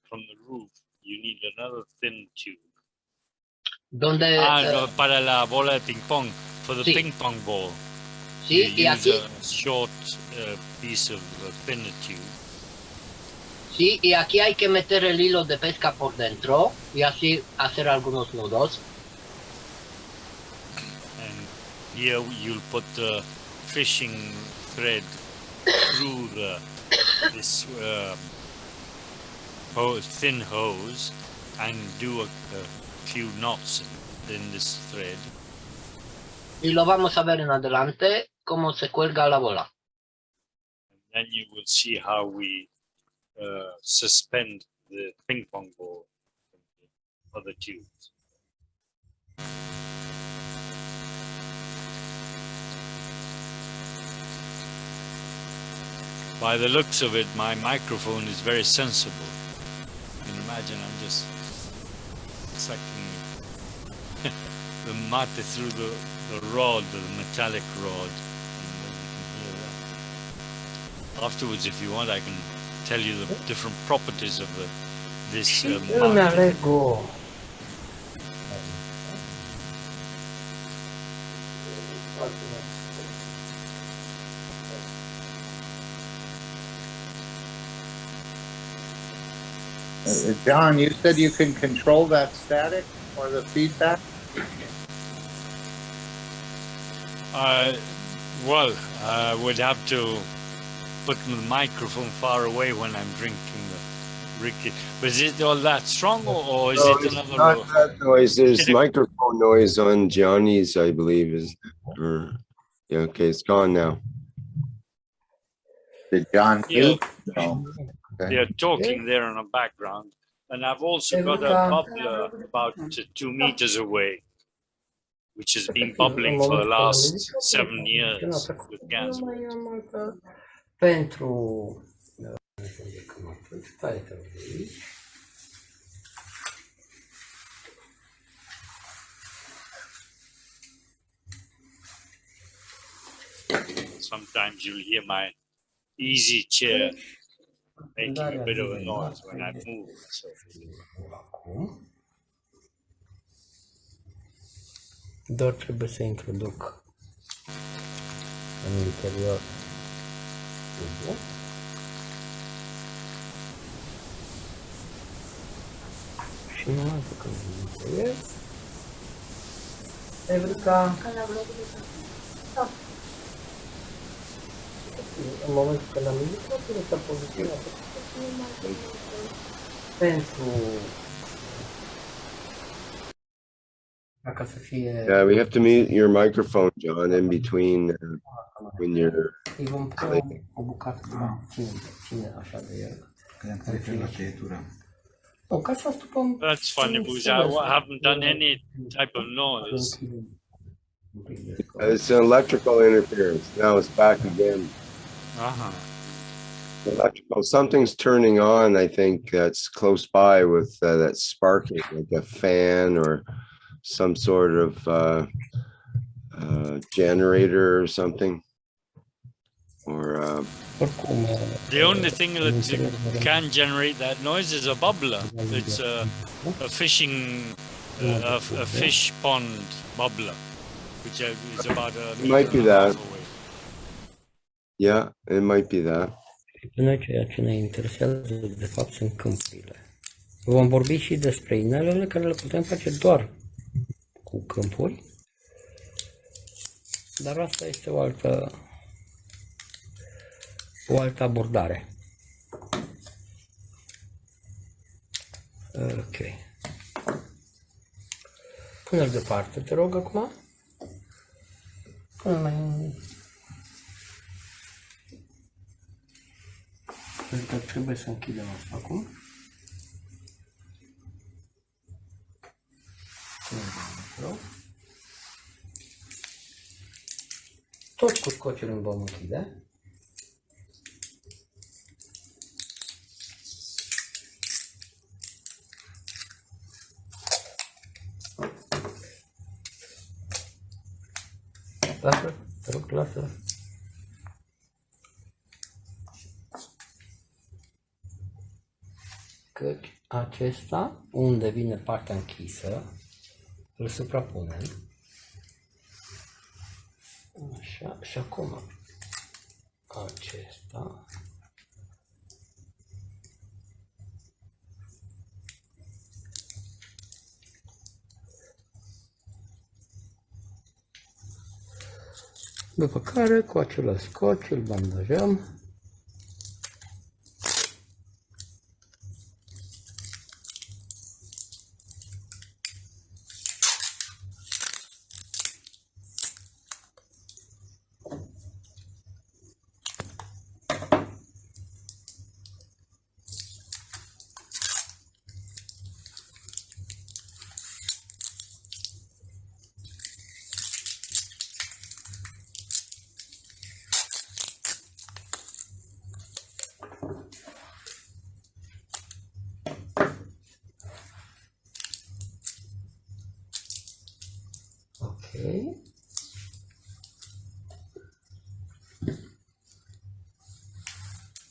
from the roof, you need another thin tube. Donde, no, para la bola de ping pong, for the sí. ping pong ball. Sí, you y use aquí, a short piece of thinner tube. sí, y aquí hay que meter el hilo de pesca por dentro y así hacer algunos nudos. And here you'll put the fishing thread through this thin hose and do a few knots in this thread. Y lo vamos a ver en adelante cómo se cuelga la bola. And then you will see how we suspend the ping pong ball for the tubes. By the looks of it, my microphone is very sensible. You can imagine I'm just sucking the mate through the rod, the metallic rod. And then you can hear that. Afterwards, if you want, I can tell you the different properties of this mate. Lego. John, you said you can control that static or the feedback? Well, I would have to put the microphone far away when I'm drinking the Ricky. But is it all that strong, or is it another? Not that noise. There's microphone noise on Gianni's, I believe. Yeah, okay, it's gone now. Did John mute? No. They're talking there in the background, and I've also got a bubbler about 2 meters away, which has been bubbling for the last 7 years with gas. Pentru Sometimes you'll hear my easy chair making a bit of a noise when I move. So. Doar trebuie să introduc în interior tubul. Și nu mai că interior. Evrica. În momentul când am intrat, trebuie să poziționăm pentru ca să fie. Yeah, we have to mute your microphone, John, in between when you're. Îi vom pune o bucată de ține așa de el. Nu, ca să stupăm. That's funny because I haven't done any type of noise. It's an electrical interference. Now it's back again. Electrical, something's turning on, I think, that's close by with that sparking, like a fan or some sort of generator or something. Or Oricum, The only thing în that interior vedem can generate that noise is a bubbler. It's a fishing, a fish pond bubbler, which is about a meter Might be and a half that. away. yeah, it might be that. Pe noi ceea ce ne interesează de fapt sunt câmpurile. Vom vorbi și despre inelele care le putem face doar cu câmpuri, dar asta este o altă abordare. Ok. Pune-l departe, te rog, acum. Pune mai... Cred că trebuie să închidem asta acum. Tot cu scociul îl vom închide. Lasă, te rog, lasă. Căci acesta, unde vine partea închisă, îl suprapunem. Așa, și acum acesta. După care, cu același scoci, îl bandajăm.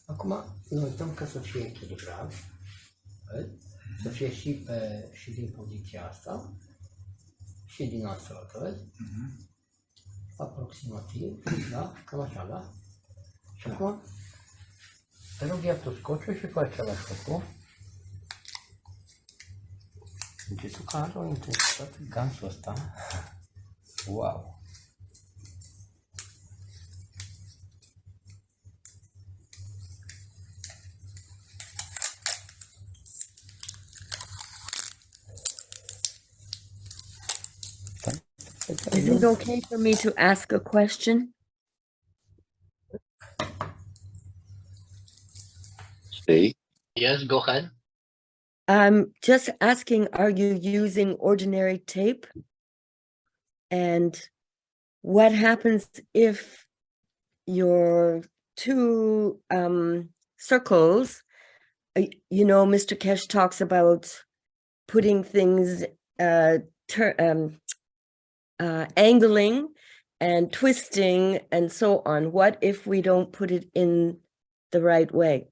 Acum ne uităm ca să fie echilibrat, să fie și din poziția asta și din asta, vezi? Aproximativ, da? Cam așa, da? Și acum te rog, ia tu scociul și fă același lucru. Deci tu că are o intensitate gansul ăsta. Wow! Is it okay for me to ask a question? See? Yes, go ahead. I'm just asking, are you using ordinary tape? And what happens if your two circles, you know, Mr. Kesh talks about putting things, angling and twisting and so on. What if we don't put it in the right way?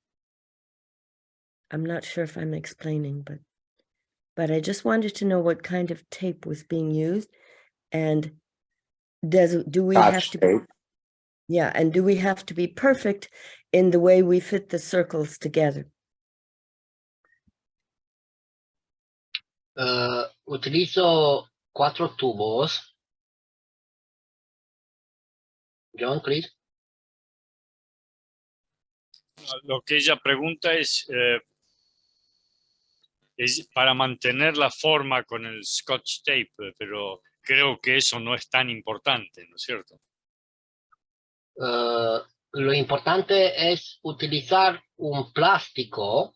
I'm not sure if I'm explaining, but I just wanted to know what kind of tape was being used, and do we have to be, yeah, and do we have to be perfect in the way we fit the circles together? Utilizo 4 tubos. John, please. Lo que ella pregunta es para mantener la forma con el Scotch tape, pero creo que eso no es tan importante, ¿no es cierto? Lo importante es utilizar un plástico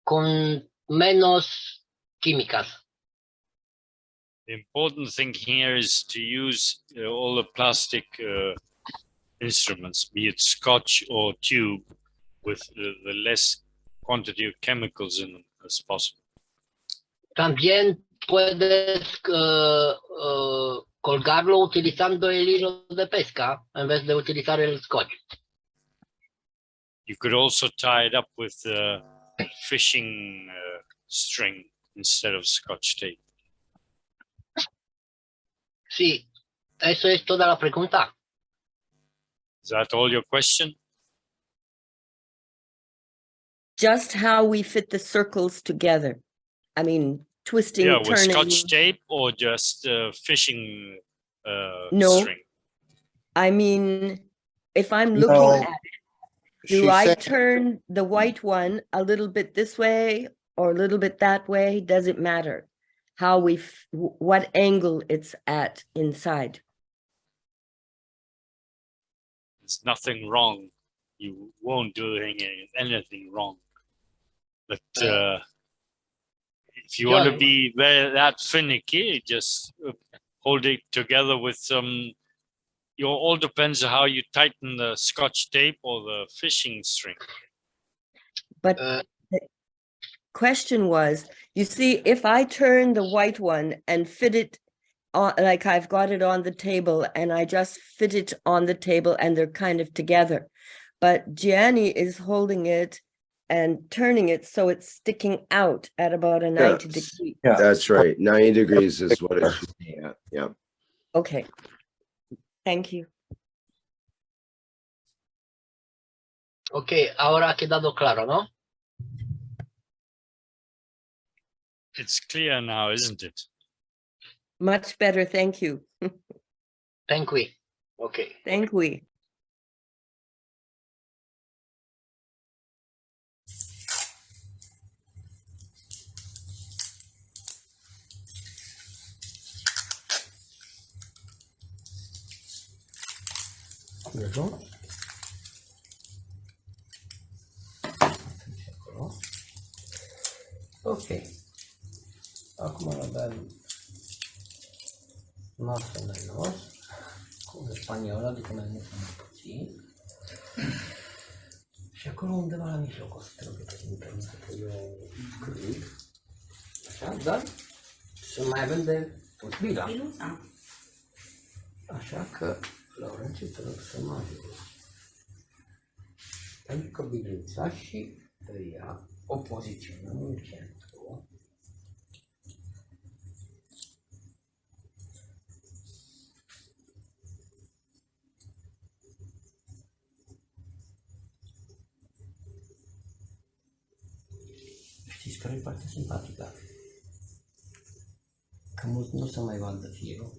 con menos químicas. The important thing here is to use all the plastic instruments, be it Scotch or tube, with the less quantity of chemicals in them as possible. También puedes colgarlo utilizando el hilo de pesca en vez de utilizar el scotch. You could also tie it up with fishing string instead of Scotch tape. Sí, eso es toda la pregunta. Is that all your question? Just how we fit the circles together. I mean, twisting, Yeah, with turning. Scotch tape or just fishing No. string? I mean, if I'm looking No, at it, do she I said- turn the white one a little bit this way or a little bit that way? Does it matter how what angle it's at inside? There's nothing wrong. You won't do anything wrong. But if you want to Gianni. be that finicky, just hold it together with some. It all depends on how you tighten the Scotch tape or the fishing string. But the question was, you see, if I turn the white one and fit it on, like I've got it on the table and I just fit it on the table and they're kind of together. But Giani is holding it and turning it so it's sticking out at about a 90 Yes. degree. Yeah. That's right. 90 degrees is what it should be at. Yeah. Okay. Thank you. Ok, ahora ha quedado claro, ¿no? It's clear now, isn't it? Much better. Thank you. Thank you. Ok. Thank we. Vedo. Acolo. Ok. Acum avem más o menos cum e spaniolă, adică mai mult sau mai puțin. Și acolo undeva la mijloc o să trebuie să îmi permit să pui eu click. Așa, dar să mai avem de pus bila. Așa că, Laurențiu, te rog să mă ajut. Pentru că biluța și ea o poziționăm în centru. Știți care e partea simpatică? Că mulți nu se mai vadă firul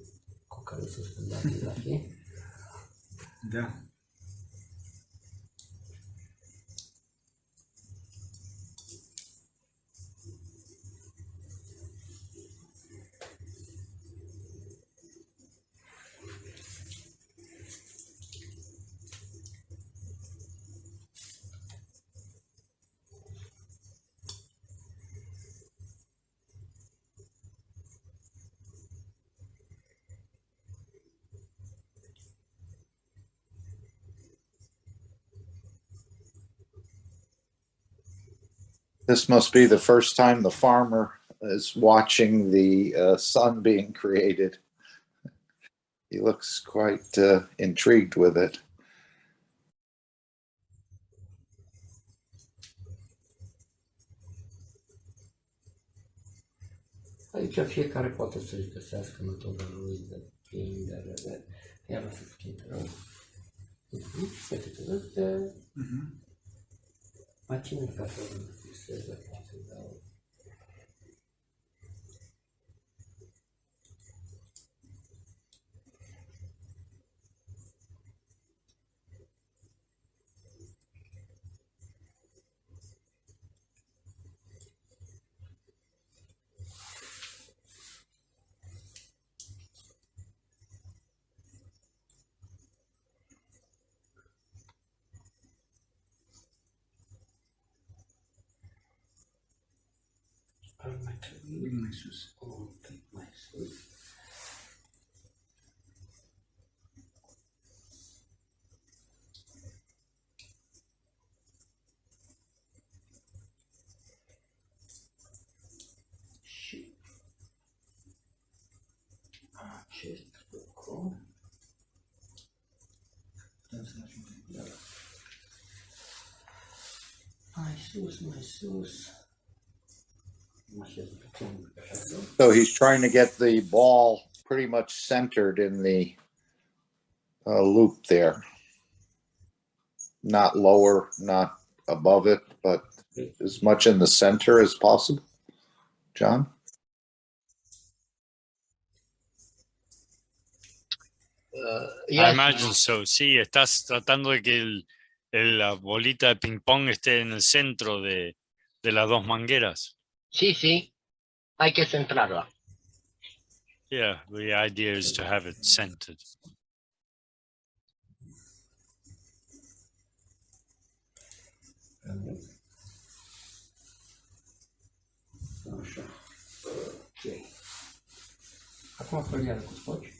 cu care s-a spândat la fi. Da. This must be the first time the farmer is watching the sun being created. He looks quite intrigued with it. Aici fiecare poate să-și găsească metoda lui de prindere, iar o să puțin te rog. Uite, mai ține ca să îl fixeze, să dau. Ar mai trebui Mai sus. un pic mai sus. acest lucru. Mai sus, mai sus. So he's trying to get the ball pretty much centered in the loop there. Not lower, not above it, but as much in the center as possible. John? I Yes, imagine so. Sí, estás tratando de que la bolita de ping pong esté en el centro de las dos mangueras. sí, sí, hay que centrarla. Yeah, the idea is to have it centered. Așa. Ok. Acum foliară cu scoci.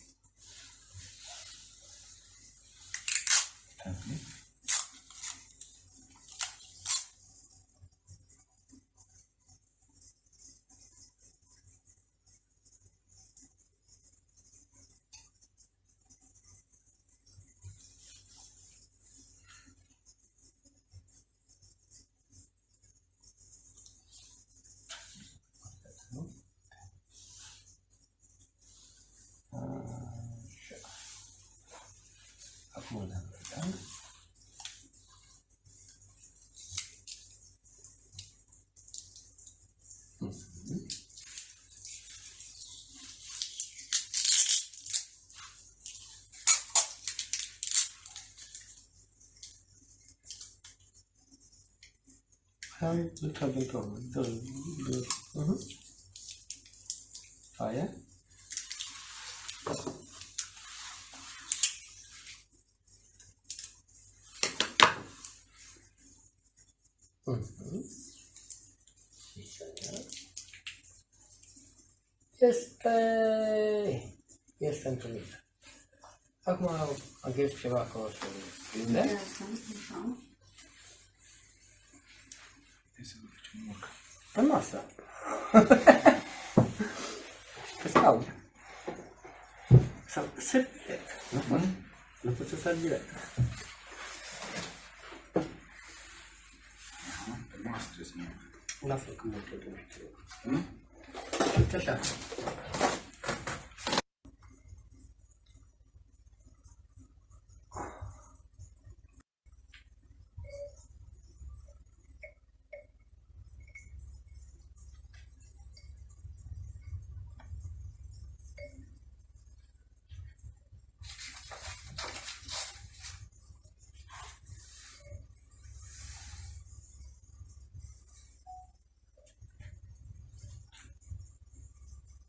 Așa. Acum dăm vedem. Hai, dă-l pentru dă-l. Aia. Este întâlnit. Acum aghez ceva acolo să prinde. Hai să vă facem un urc. Pe masă. Pe scaun. Sau sări direct. Nu poți să sari direct. Pe masă trebuie să mă urc. Lasă că mă tot uite așa.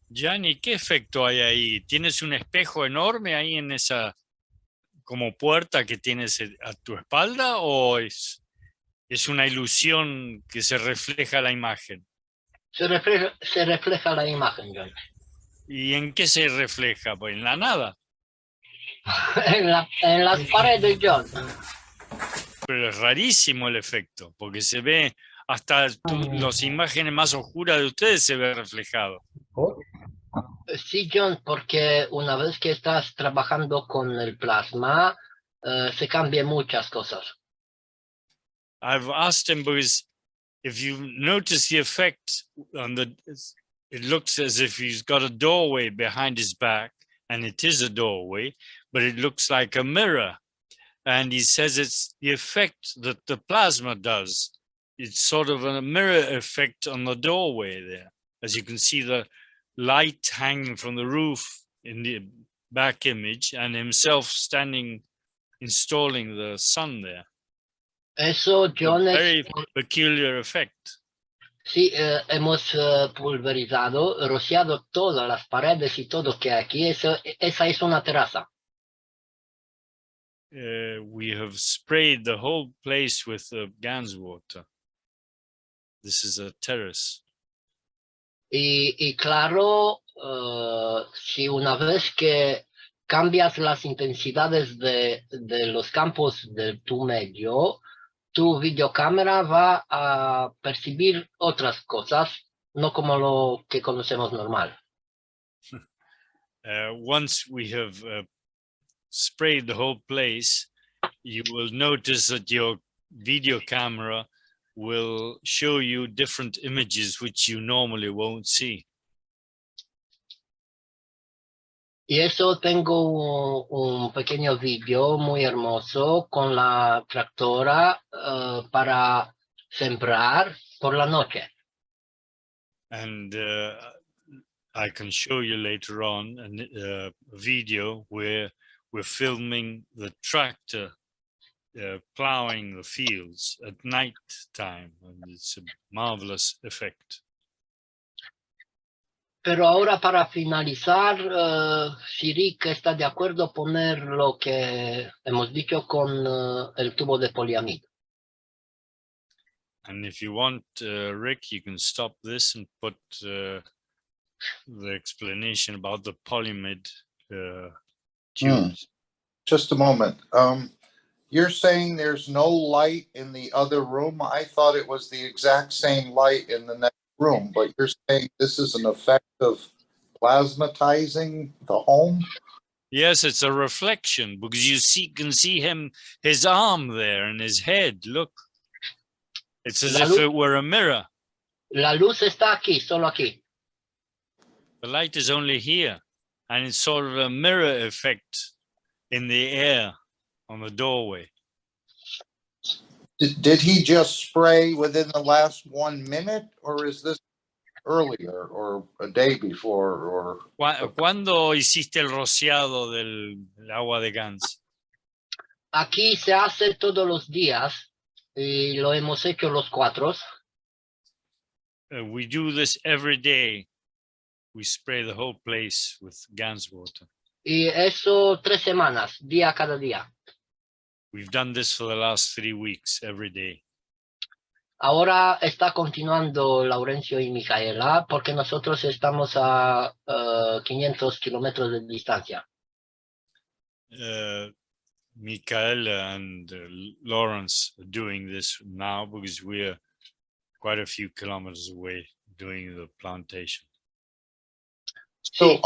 Gianni, ¿qué efecto hay ahí? ¿Tienes un espejo enorme ahí en esa como puerta que tienes a tu espalda o es una ilusión que se refleja la imagen? Se refleja la imagen, John. ¿Y en qué se refleja? Pues en la nada. En las paredes, John. Pero es rarísimo el efecto, porque se ve hasta las imágenes más oscuras de ustedes se ve reflejado. Sí, John, porque una vez que estás trabajando con el plasma, se cambian muchas cosas. I've asked him because if you notice the effect on it looks as if he's got a doorway behind his back, and it is a doorway, but it looks like a mirror. And he says it's the effect that the plasma does. It's sort of a mirror effect on the doorway there. As you can see the light hanging from the roof in the back image and himself standing, installing the sun there. Eso, John, Very peculiar effect. sí, hemos pulverizado, rociado todas las paredes y todo que aquí. Esa es una terraza. We have sprayed the whole place with Gans water. This is a terrace. Y claro, si una vez que cambias las intensidades de los campos de tu medio, tu videocámara va a percibir otras cosas, no como lo que conocemos normal. once we have sprayed the whole place, you will notice that your video camera will show you different images which you normally won't see. Y eso tengo un pequeño video muy hermoso con la tractora para sembrar por la noche. And I can show you later on a video where we're filming the tractor plowing the fields at night time, and it's a marvelous effect. Pero ahora para finalizar, si Rick está de acuerdo poner lo que hemos dicho con el tubo de poliamida. And if you want, Rick, you can stop this and put the explanation about the polyamide tubes. Just a moment. You're saying there's no light in the other room? I thought it was the exact same light in the next room, but you're saying this is an effect of plasmatizing the home? Yes, it's a reflection because you can see his arm there and his head. Look, it's as if it were a mirror. La luz está aquí, solo aquí. The light is only here, and it's sort of a mirror effect in the air on the doorway. Did he just spray within the last 1 minute, or is this earlier, or a day before, or? ¿Cuándo hiciste el rociado del agua de Gans? Aquí se hace todos los días y lo hemos hecho los cuatro. We do this every day. We spray the whole place with Gans water. Y eso 3 semanas, día cada día. We've done this for the last 3 weeks, every day. Ahora está continuando Laurencio y Micaela porque nosotros estamos a 500 kilómetros de distancia. Michaela and Lawrence are doing this now because we're quite a few kilometers away doing the plantation. So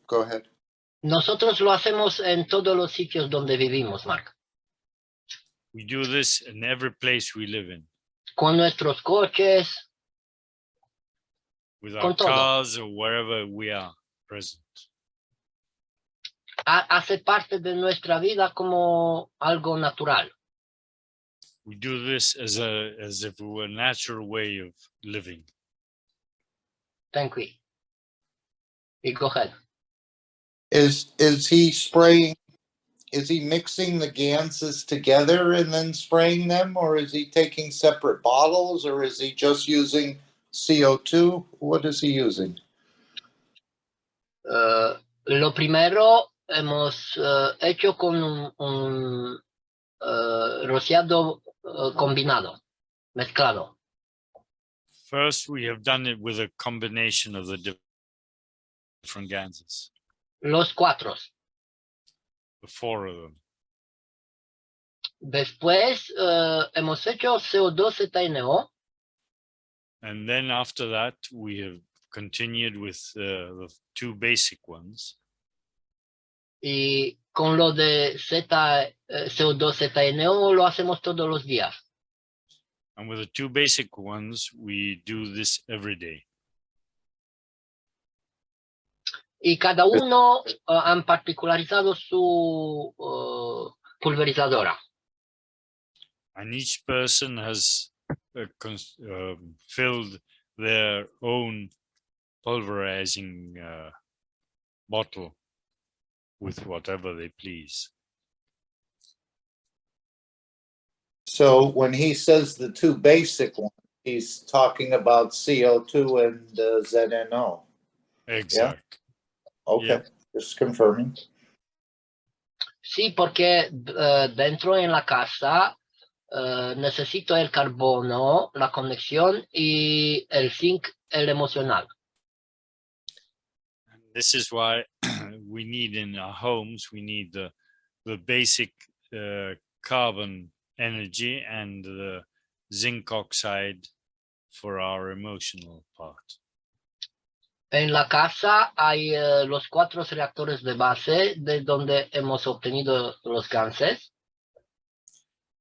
go ahead. Nosotros lo hacemos en todos los sitios donde vivimos, Mark. We do this in every place we live in. Con nuestros coches. With our cars or wherever we are present. Hace parte de nuestra vida como algo natural. We do this as if it were a natural way of living. Thank you. Go ahead. Is he spraying? Is he mixing the ganses together and then spraying them, or is he taking separate bottles, or is he just using CO2? What is he using? Lo primero hemos hecho con un rociado combinado, mezclado. First, we have done it with a combination of the different ganses. Los cuatro. The 4 of them. Después hemos hecho CO2 ZNO. And then after that, we have continued with the 2 basic ones. Y con lo de CO2 ZNO lo hacemos todos los días. And with the 2 basic ones, we do this every day. Y cada uno han particularizado su pulverizadora. And each person has filled their own pulverizing bottle with whatever they please. So when he says the 2 basic ones, he's talking about CO2 and ZNO. Exactly. Yeah? Okay, yeah. Just confirming. Sí, porque dentro en la casa necesito el carbono, la conexión y el zinc, el emocional. This is why we need in our homes, we need the basic carbon energy and the zinc oxide for our emotional part. En la casa hay los 4 reactores de base de donde hemos obtenido los gases.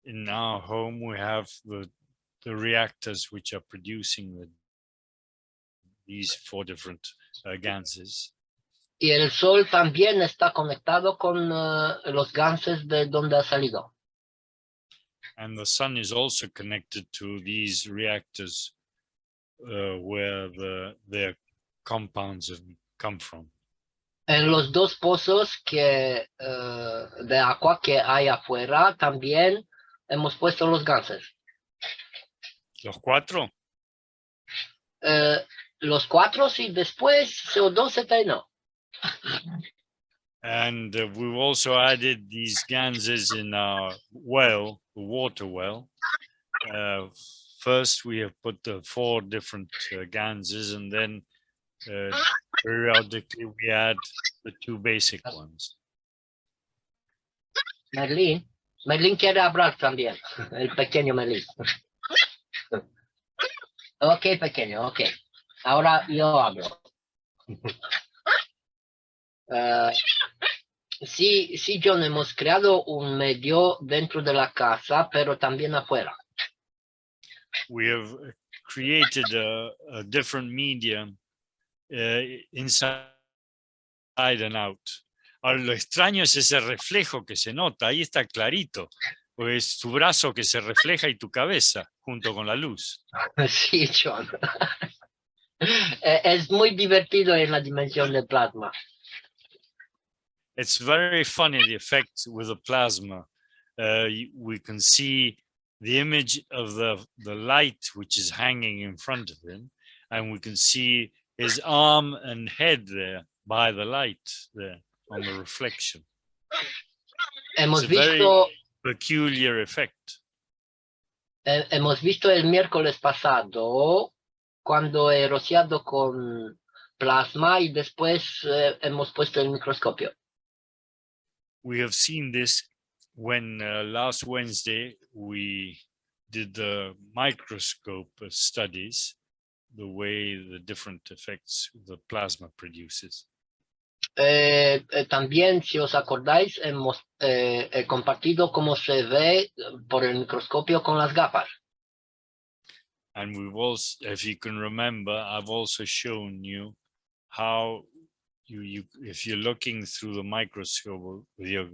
In our home, we have the reactors which are producing these 4 different gases. Y el sol también está conectado con los gases de donde ha salido. And the sun is also connected to these reactors where their compounds have come from. En los 2 pozos de agua que hay afuera también hemos puesto los gases. Los 4? Los 4 y después CO2 se terminó. And we've also added these gases in our well, the water well. First, we have put the 4 different gases, and then periodically we add the 2 basic ones. Merlin quiere hablar también, el pequeño Merlin. Ok, pequeño, ok. Ahora yo hablo. Sí, John, hemos creado un medio dentro de la casa, pero también afuera. We have created a different medium inside and out. Ahora, lo extraño es ese reflejo que se nota, ahí está clarito. Pues tu brazo que se refleja y tu cabeza junto con la luz. Sí, John. Es muy divertido en la dimensión del plasma. It's very funny, the effect with the plasma. We can see the image of the light which is hanging in front of him, and we can see his arm and head there by the light there on the reflection. Hemos It's a very visto, peculiar effect. hemos visto el miércoles pasado cuando he rociado con plasma y después hemos puesto el microscopio. We have seen this when last Wednesday we did the microscope studies, the way the different effects the plasma produces. También, si os acordáis, hemos compartido cómo se ve por el microscopio con las gafas. And we've also, if you can remember, I've also shown you how if you're looking through the microscope with your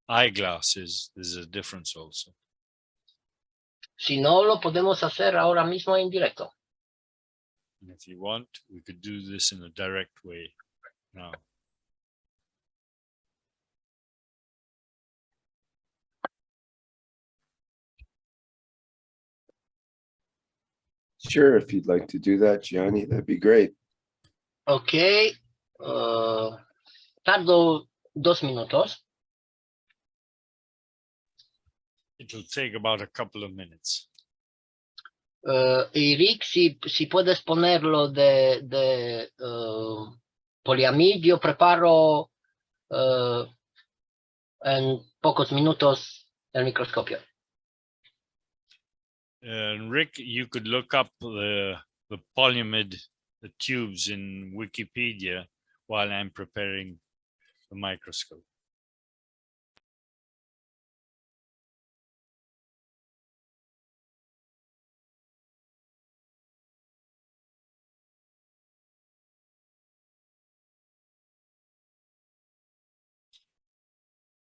eyeglasses, there's a difference also. Si no, lo podemos hacer ahora mismo en directo. And if you want, we could do this in a direct way now. Sure, if you'd like to do that, Gianni, that'd be great. Ok. Tardo 2 minutos. It'll take about a couple of minutes. Y Rick, si puedes ponerlo de poliamid, yo preparo en pocos minutos el microscopio. Rick, you could look up the polyamid, the tubes in Wikipedia while I'm preparing the microscope.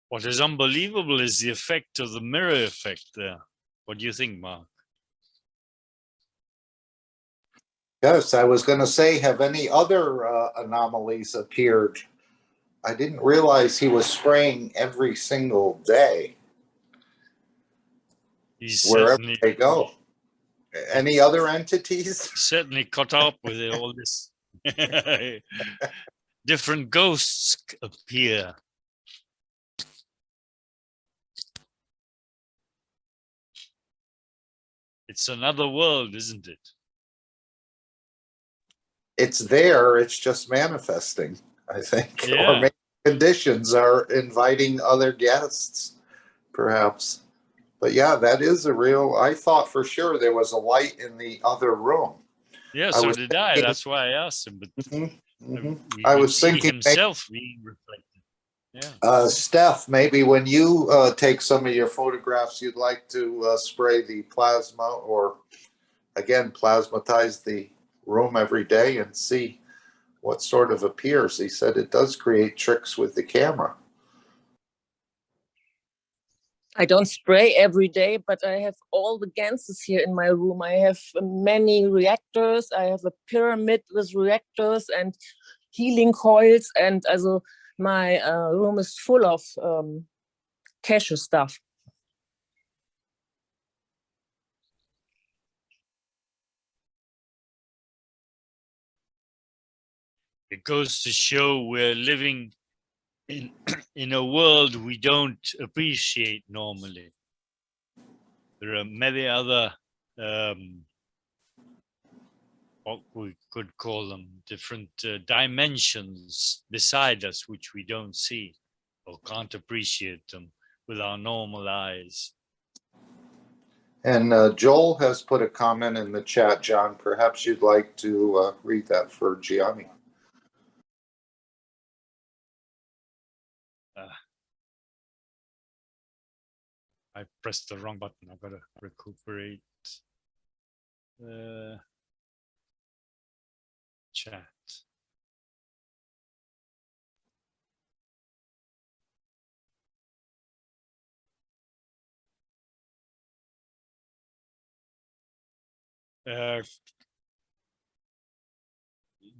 What is unbelievable is the effect of the mirror effect there. What do you think, Mark? Yes, I was going to say, have any other anomalies appeared? I didn't realize he was spraying every single day, He's wherever certainly, they go. Any other entities? certainly caught up with all this. Different ghosts appear. It's another world, isn't it? It's there, it's just manifesting, I think. Yeah. Or maybe conditions are inviting other guests, perhaps. But yeah, that is a real, I thought for sure there was a light in the other room. Yeah, I so was did I. thinking- That's why I asked him. But Mhm. We I would was see thinking himself being reflected. Yeah. Steph, maybe when you take some of your photographs, you'd like to spray the plasma or again, plasmatize the room every day and see what sort of appears. He said it does create tricks with the camera. I don't spray every day, but I have all the ganses here in my room. I have many reactors. I have a pyramid with reactors and healing coils. And also my room is full of cache stuff. It goes to show we're living in in a world we don't appreciate normally. There are many other what we could call them different dimensions beside us which we don't see or can't appreciate them with our normal eyes. And Joel has put a comment in the chat, John. Perhaps you'd like to read that for Giani. I pressed the wrong button. I've got to recuperate chat.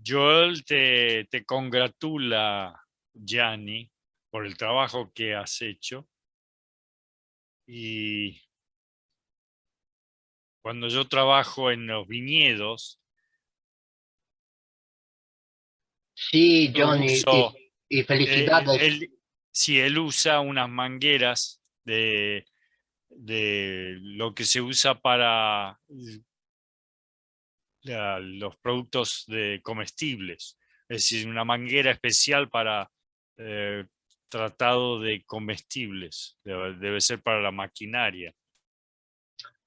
Joel te congratula, Gianni, por el trabajo que has hecho. Y cuando yo trabajo en los viñedos, Sí, yo Johnny, uso, y felicidades. él usa unas mangueras de lo que se usa para los productos de comestibles, es decir, una manguera especial para tratado de comestibles, debe ser para la maquinaria.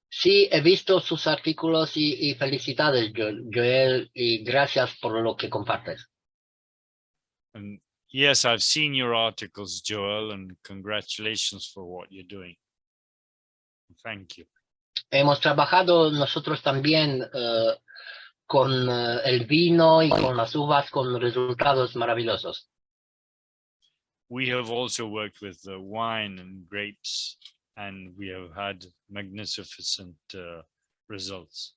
Sí, he visto sus artículos y felicidades, Joel, y gracias por lo que compartes. And yes, I've seen your articles, Joel, and congratulations for what you're doing. Thank you. Hemos trabajado nosotros también con el vino y con las uvas con resultados maravillosos. We have also worked with wine and grapes, and we have had magnificent results.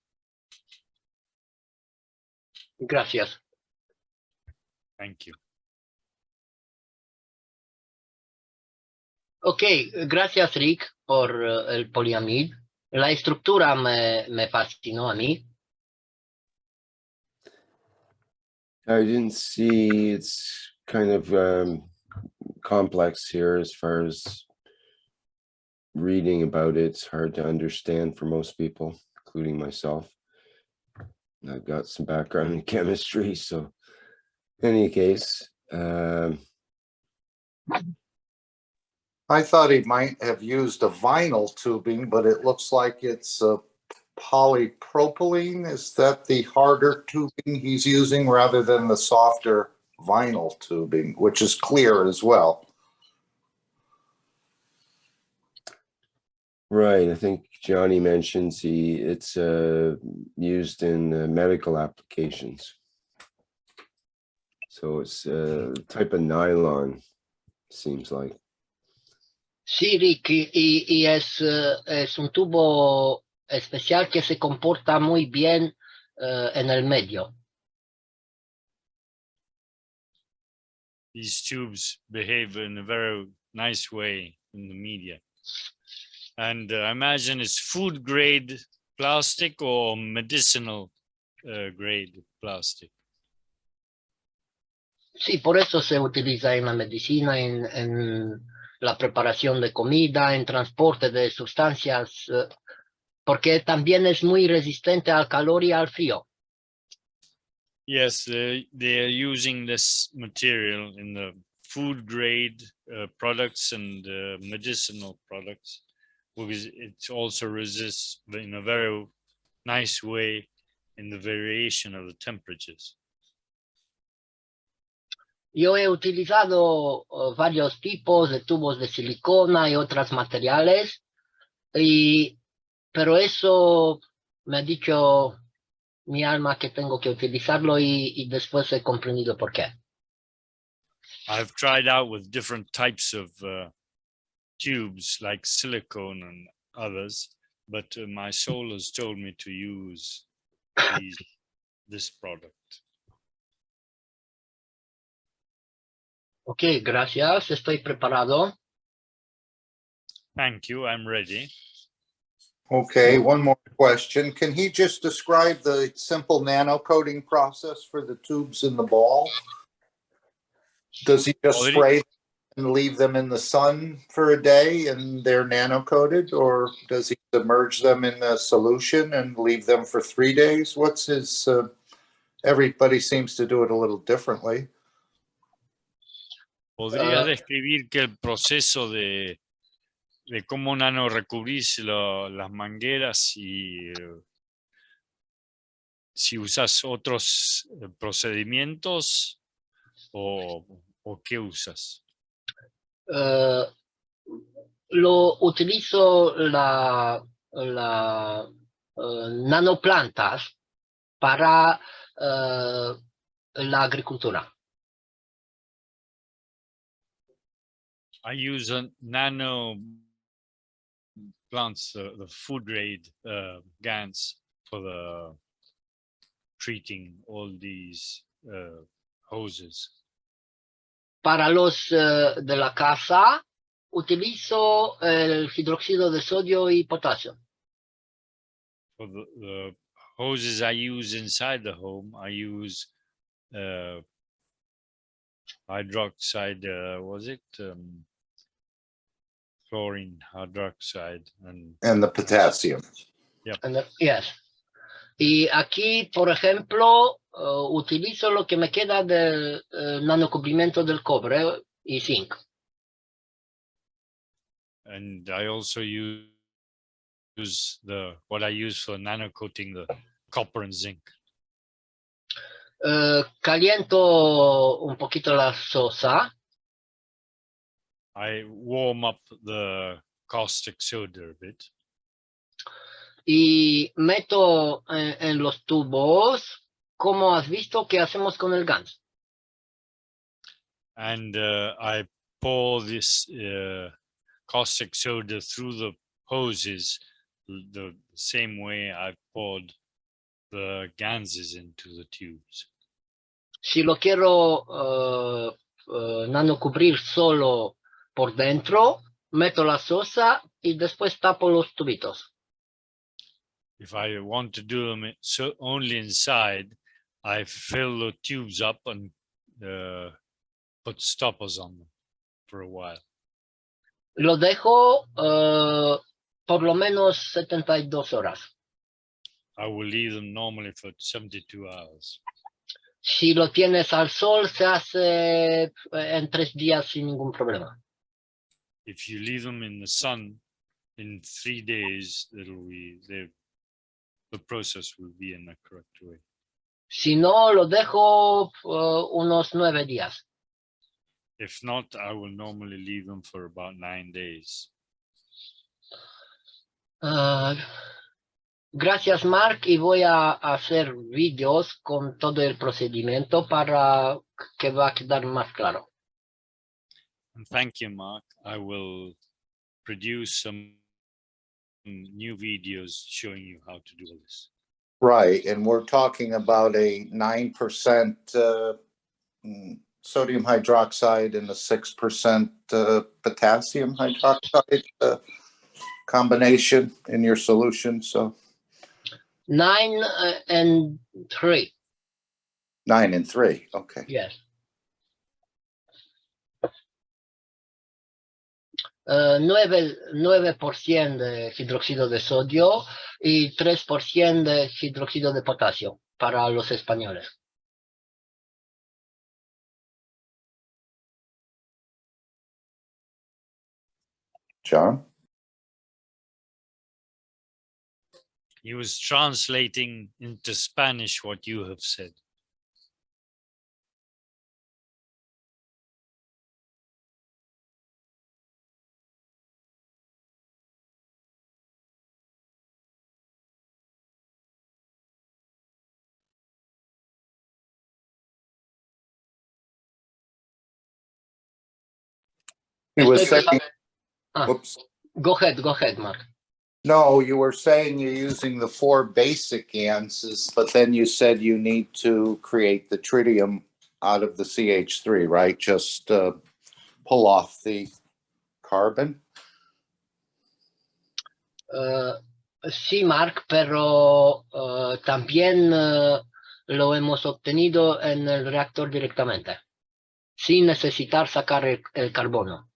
Gracias. Thank you. Ok, gracias Rick por el poliamid. La estructura me fascinó a mí. I didn't see, it's kind of complex here as far as reading about it. It's hard to understand for most people, including myself. I've got some background in chemistry, so in any case, I thought he might have used a vinyl tubing, but it looks like it's a polypropylene. Is that the harder tubing he's using rather than the softer vinyl tubing, which is clear as well? right, I think Giani mentions it's used in medical applications. So it's a type of nylon, seems like. Sí, Rick, y es un tubo especial que se comporta muy bien en el medio. These tubes behave in a very nice way in the media. And I imagine it's food grade plastic or medicinal grade plastic. Sí, por eso se utiliza en la medicina, en la preparación de comida, en transporte de sustancias, porque también es muy resistente al calor y al frío. Yes, they are using this material in the food grade products and medicinal products because it also resists in a very nice way in the variation of the temperatures. Yo he utilizado varios tipos de tubos de silicona y otros materiales, pero eso me ha dicho mi alma que tengo que utilizarlo y después he comprendido por qué. I've tried out with different types of tubes like silicone and others, but my soul has told me to use this product. Ok, gracias, estoy preparado. Thank you. I'm ready. Okay, one more question. Can he just describe the simple nano coating process for the tubes in the ball? Does he just Already- spray and leave them in the sun for a day and they're nano coated, or does he submerge them in a solution and leave them for 3 days? What's his? Everybody seems to do it a little differently. ¿Podrías describir que el proceso de cómo nano recubrís las mangueras y si usas otros procedimientos o qué usas? Lo utilizo la nanoplantas para la agricultura. I use a nano plants, the food grade GANs for the treating all these hoses. Para los de la casa utilizo el hidróxido de sodio y potasio. For the hoses I use inside the home, I use hydroxide, was it? Chlorine hydroxide And the potassium. Yes. Y aquí, por ejemplo, utilizo lo que me queda del nanocubrimiento del cobre y zinc. and I also use what I use for nano coating the copper and zinc. Caliento un poquito la sosa. I warm up the caustic soda a bit. Y meto en los tubos, como has visto que hacemos con el GANS. And I pour this caustic soda through the hoses the same way I poured the ganses into the tubes. Si lo quiero nanocubrir solo por dentro, meto la sosa y después tapo los tubitos. If I want to do them only inside, I fill the tubes up and put stoppers on them for a while. Lo dejo por lo menos 72 horas. I will leave them normally for 72 hours. Si lo tienes al sol, se hace en 3 días sin ningún problema. If you leave them in the sun, in 3 days, the process will be in the correct way. Si no, lo dejo unos 9 días. If not, I will normally leave them for about 9 days. Gracias, Mark, y voy a hacer vídeos con todo el procedimiento para que va a quedar más claro. And thank you, Mark. I will produce some new videos showing you how to do this. Right, and we're talking about a 9% sodium hydroxide and a 6% potassium hydroxide combination in your solution. So 9 and 3. 9 and 3. Okay. Yes. 9% de hidróxido de sodio y 3% de hidróxido de potasio para los españoles. John? He was translating into Spanish what you have said. He was Estoy saying, Ah, whoops. go ahead, Mark. No, you were saying you're using the 4 basic ganses, but then you said you need to create the tritium out of the CH3, right? Just pull off the carbon. Sí, Mark, pero también lo hemos obtenido en el reactor directamente, sin necesitar sacar el carbono.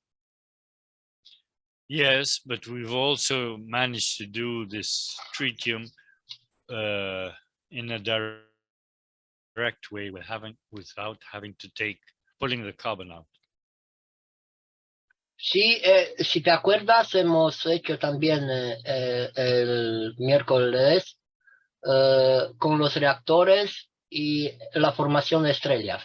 Yes, but we've also managed to do this tritium in a direct way without having to pulling the carbon out. Sí, si te acuerdas, hemos hecho también el miércoles con los reactores y la formación de estrellas.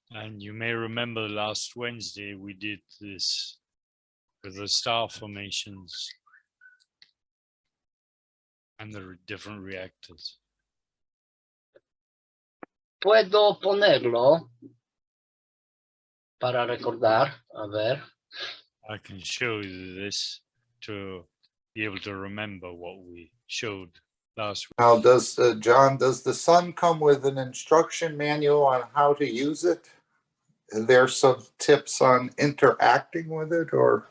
And you may remember last Wednesday we did this with the star formations and the different reactors. Puedo ponerlo para recordar, a ver. I can show you this to be able to remember what we showed last week. Now, does John, does the sun come with an instruction manual on how to use it? Are there some tips on interacting with it, or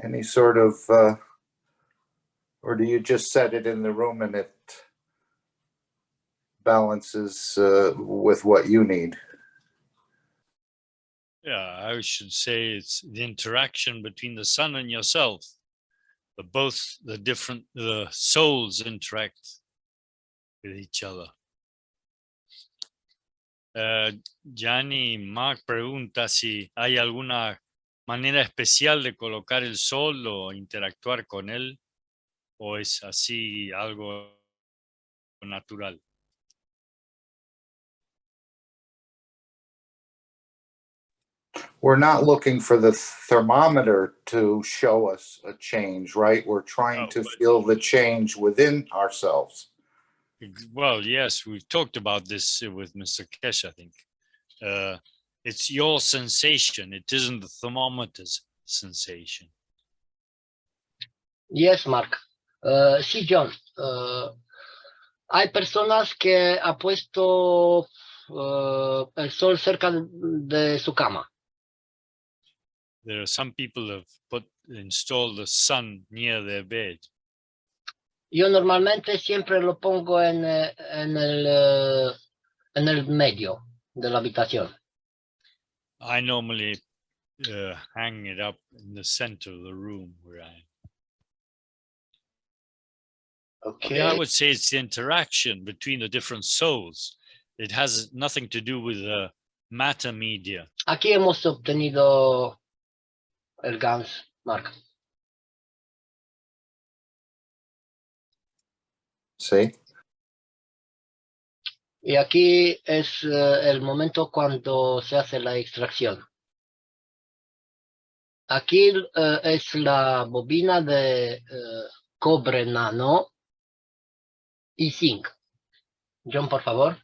any sort of, or do you just set it in the room and it balances with what you need? Yeah, I should say it's the interaction between the sun and yourself. The souls interact with each other. Giani, Mark pregunta si hay alguna manera especial de colocar el sol o interactuar con él, o es así algo natural. We're not looking for the thermometer to show us a change, right? We're trying to feel the change within ourselves. Well, yes, we've talked about this with Mr. Kesh, I think. It's your sensation. It isn't the thermometer's sensation. Yes, Mark. Sí, John. Hay personas que ha puesto el sol cerca de su cama. There are some people who have installed the sun near their bed. Yo normalmente siempre lo pongo en el medio de la habitación. I normally hang it up in the center of the room where I am. Okay. Yeah, I would say it's the interaction between the different souls. It has nothing to do with the matter media. Aquí hemos obtenido el GANS, Mark. See? Y aquí es el momento cuando se hace la extracción. Aquí es la bobina de cobre nano y zinc. John, por favor.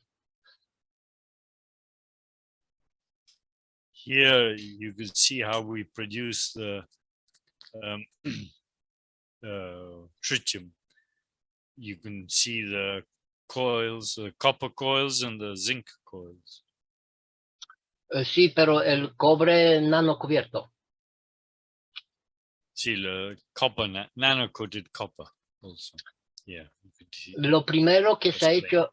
Here you can see how we produce the tritium. You can see the coils, the copper coils and the zinc coils. Sí, pero el cobre nano cubierto. See the copper, nano-coated copper also. Yeah. You could see. Lo primero que se ha hecho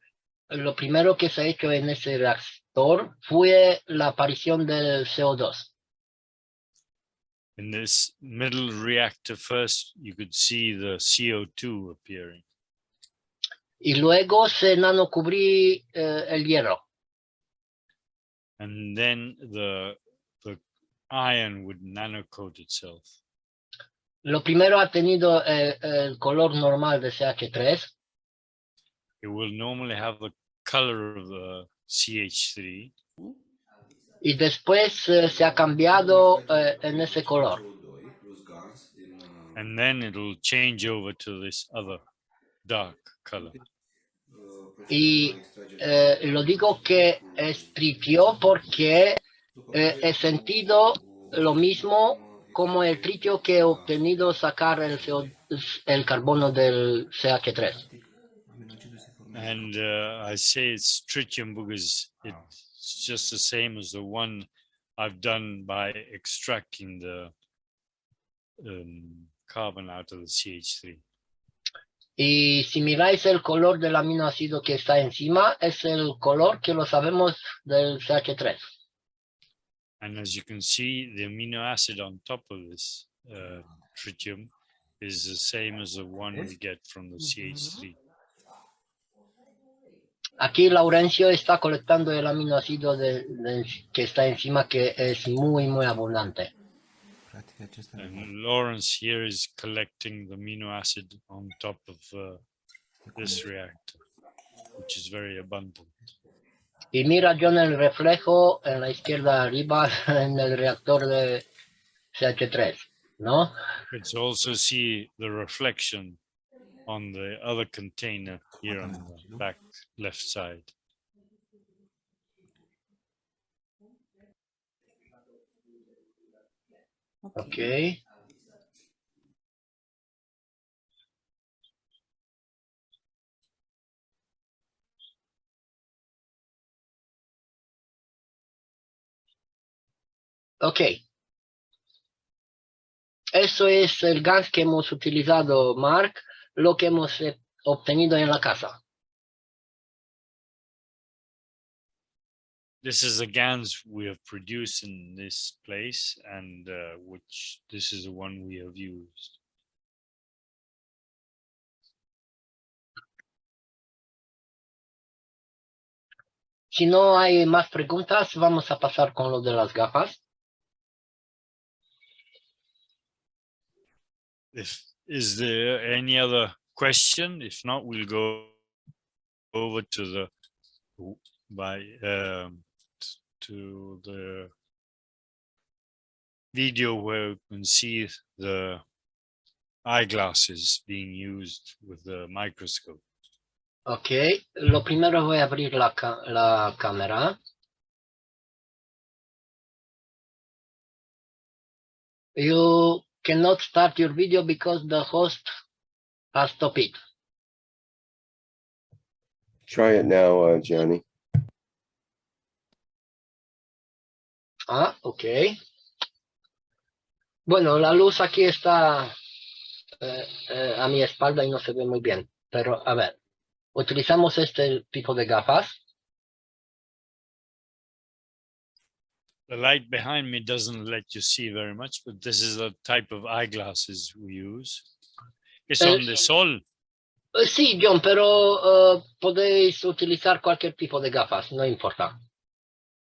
en ese reactor fue la aparición del CO2. In this middle reactor first, you could see the CO2 appearing. Y luego se nanocubrí el hierro. And then the iron would nanocoat itself. Lo primero ha tenido el color normal de CH3. It will normally have the color of the CH3. Y después se ha cambiado en ese color. And then it will change over to this other dark color. Y lo digo que es tritio porque he sentido lo mismo como el tritio que he obtenido sacar el carbono del CH3. And I say it's tritium because it's just the same as the one I've done by extracting the carbon out of the CH3. Y si miráis el color del aminoácido que está encima, es el color que lo sabemos del CH3. And as you can see, the amino acid on top of this tritium is the same as the one we get from the CH3. Aquí Laurencio está colectando el aminoácido que está encima, que es muy, muy abundante. And Lawrence here is collecting the amino acid on top of this reactor, which is very abundant. Y mira John el reflejo en la izquierda arriba en el reactor de CH3, ¿no? Let's also see the reflection on the other container here on the back left side. Ok. Ok. Eso es el gas que hemos utilizado, Mark, lo que hemos obtenido en la casa. This is the GANs we have produced in this place, and which this is the one we have used. Si no hay más preguntas, vamos a pasar con lo de las gafas. Is there any other question? If not, we'll go over to the to the video where you can see the eyeglasses being used with the microscope. Ok, lo primero voy a abrir la cámara. You cannot start your video because the host has stopped it. Try it now, Gianni. Ah, ok. Bueno, la luz aquí está a mi espalda y no se ve muy bien. Pero, a ver, utilizamos este tipo de gafas. The light behind me doesn't let you see very much, but this is the type of eyeglasses we use. Es son de sol. Sí, John, pero podéis utilizar cualquier tipo de gafas, no importa.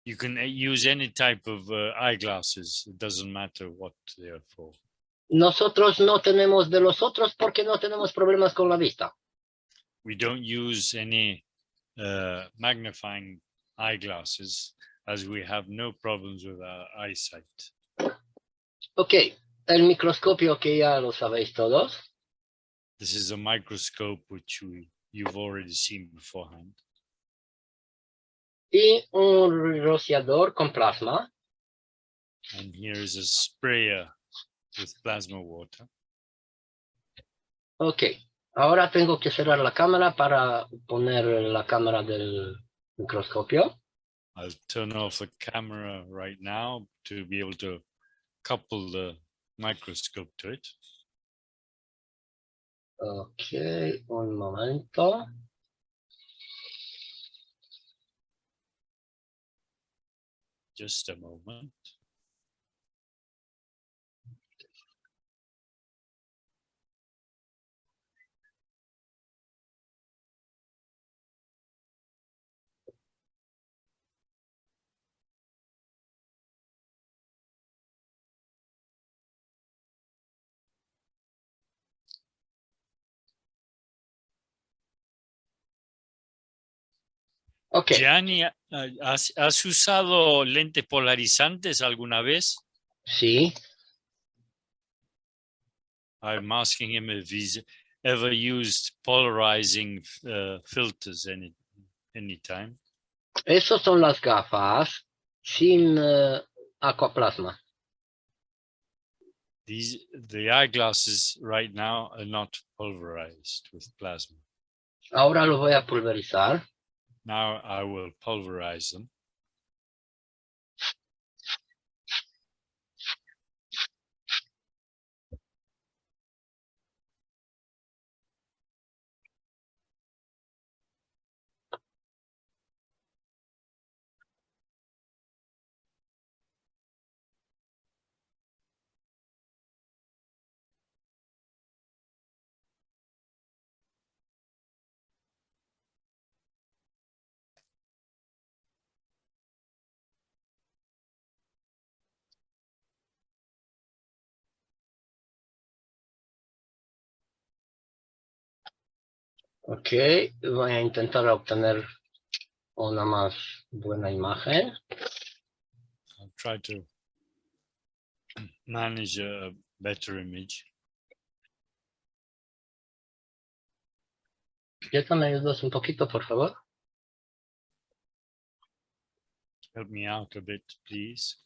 You can use any type of eyeglasses. It doesn't matter what they are for. Nosotros no tenemos de los otros porque no tenemos problemas con la vista. We don't use any magnifying eyeglasses as we have no problems with our eyesight. Ok, el microscopio que ya lo sabéis todos. This is a microscope which you've already seen beforehand. Y un rociador con plasma. And here is a sprayer with plasma water. Ok, ahora tengo que cerrar la cámara para poner la cámara del microscopio. I'll turn off the camera right now to be able to couple the microscope to it. Ok, un momento. Just a moment. Ok, Gianni, ¿has usado lentes polarizantes alguna vez? sí. I'm asking him if he's ever used polarizing filters any time. Esas son las gafas sin aquaplasma. The eyeglasses right now are not pulverized with plasma. Ahora lo voy a pulverizar. Now I will pulverize them. Ok, voy a intentar obtener una más buena imagen. I'll try to manage a better image. Jetta, ¿me ayudas un poquito, por favor? Help me out a bit, please.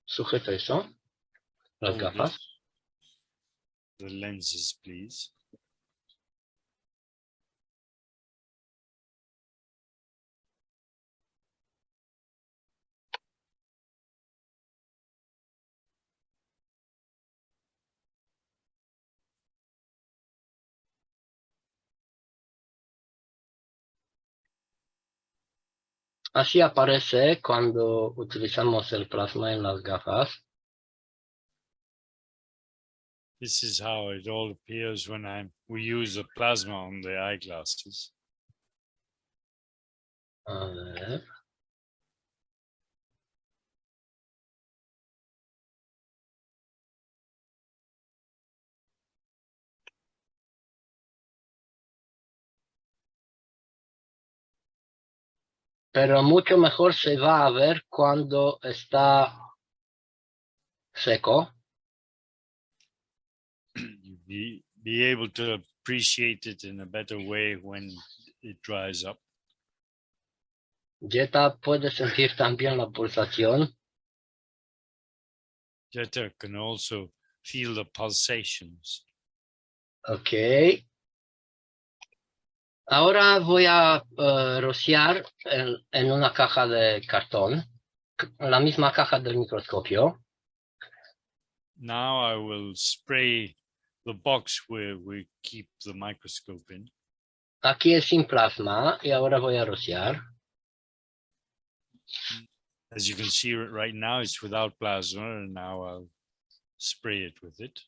Sujeta eso. Las Hold gafas. it. The lenses, please. Así aparece cuando utilizamos el plasma en las gafas. This is how it all appears when we use the plasma on the eyeglasses. A ver. Pero mucho mejor se va a ver cuando está seco. You'll be able to appreciate it in a better way when it dries up. Jetta puede sentir también la pulsación. Jetta can also feel the pulsations. Ok. Ahora voy a rociar en una caja de cartón, la misma caja del microscopio. Now I will spray the box where we keep the microscope in. Aquí es sin plasma y ahora voy a rociar. As you can see right now, it's without plasma, and now I'll spray it with it.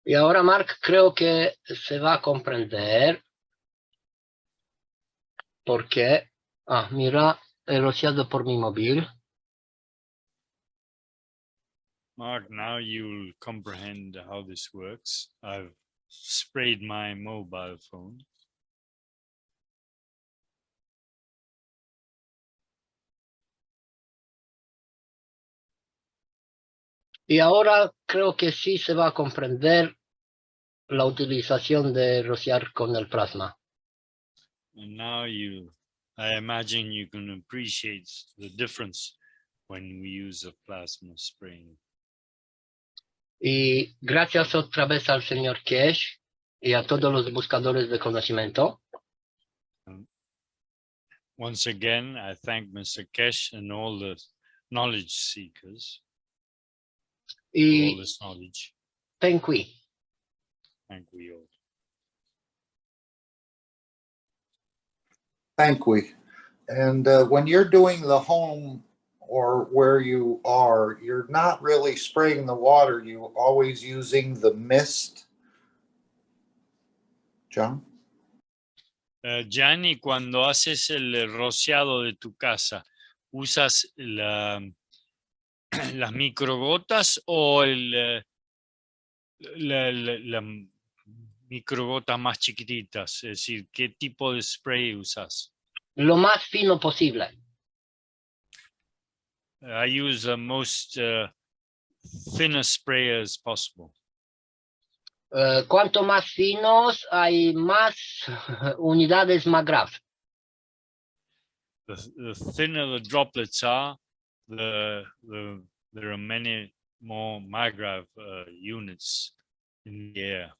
Y ahora, Mark, creo que se va a comprender por qué. Ah, mira, he rociado por mi móvil. Mark, now you'll comprehend how this works. I've sprayed my mobile phone. Y ahora creo que sí se va a comprender la utilización de rociar con el plasma. And now I imagine you can appreciate the difference when we use a plasma spraying. Y gracias otra vez al señor Cash y a todos los buscadores de conocimiento. Once again, I thank Mr. Kesh and all the knowledge seekers for all Y this knowledge. thank you. Thank we all. Thank we. And when you're doing the home or where you are, you're not really spraying the water. You're always using the mist. John? Gianni, cuando haces el rociado de tu casa, ¿usas las microgotas o las microgotas más chiquititas? Es decir, ¿qué tipo de spray usas? Lo más fino posible. I use the most thinnest spray as possible. Cuanto más finos, hay más unidades más graves. The thinner the droplets are, there are many more MAGRAV units in the air.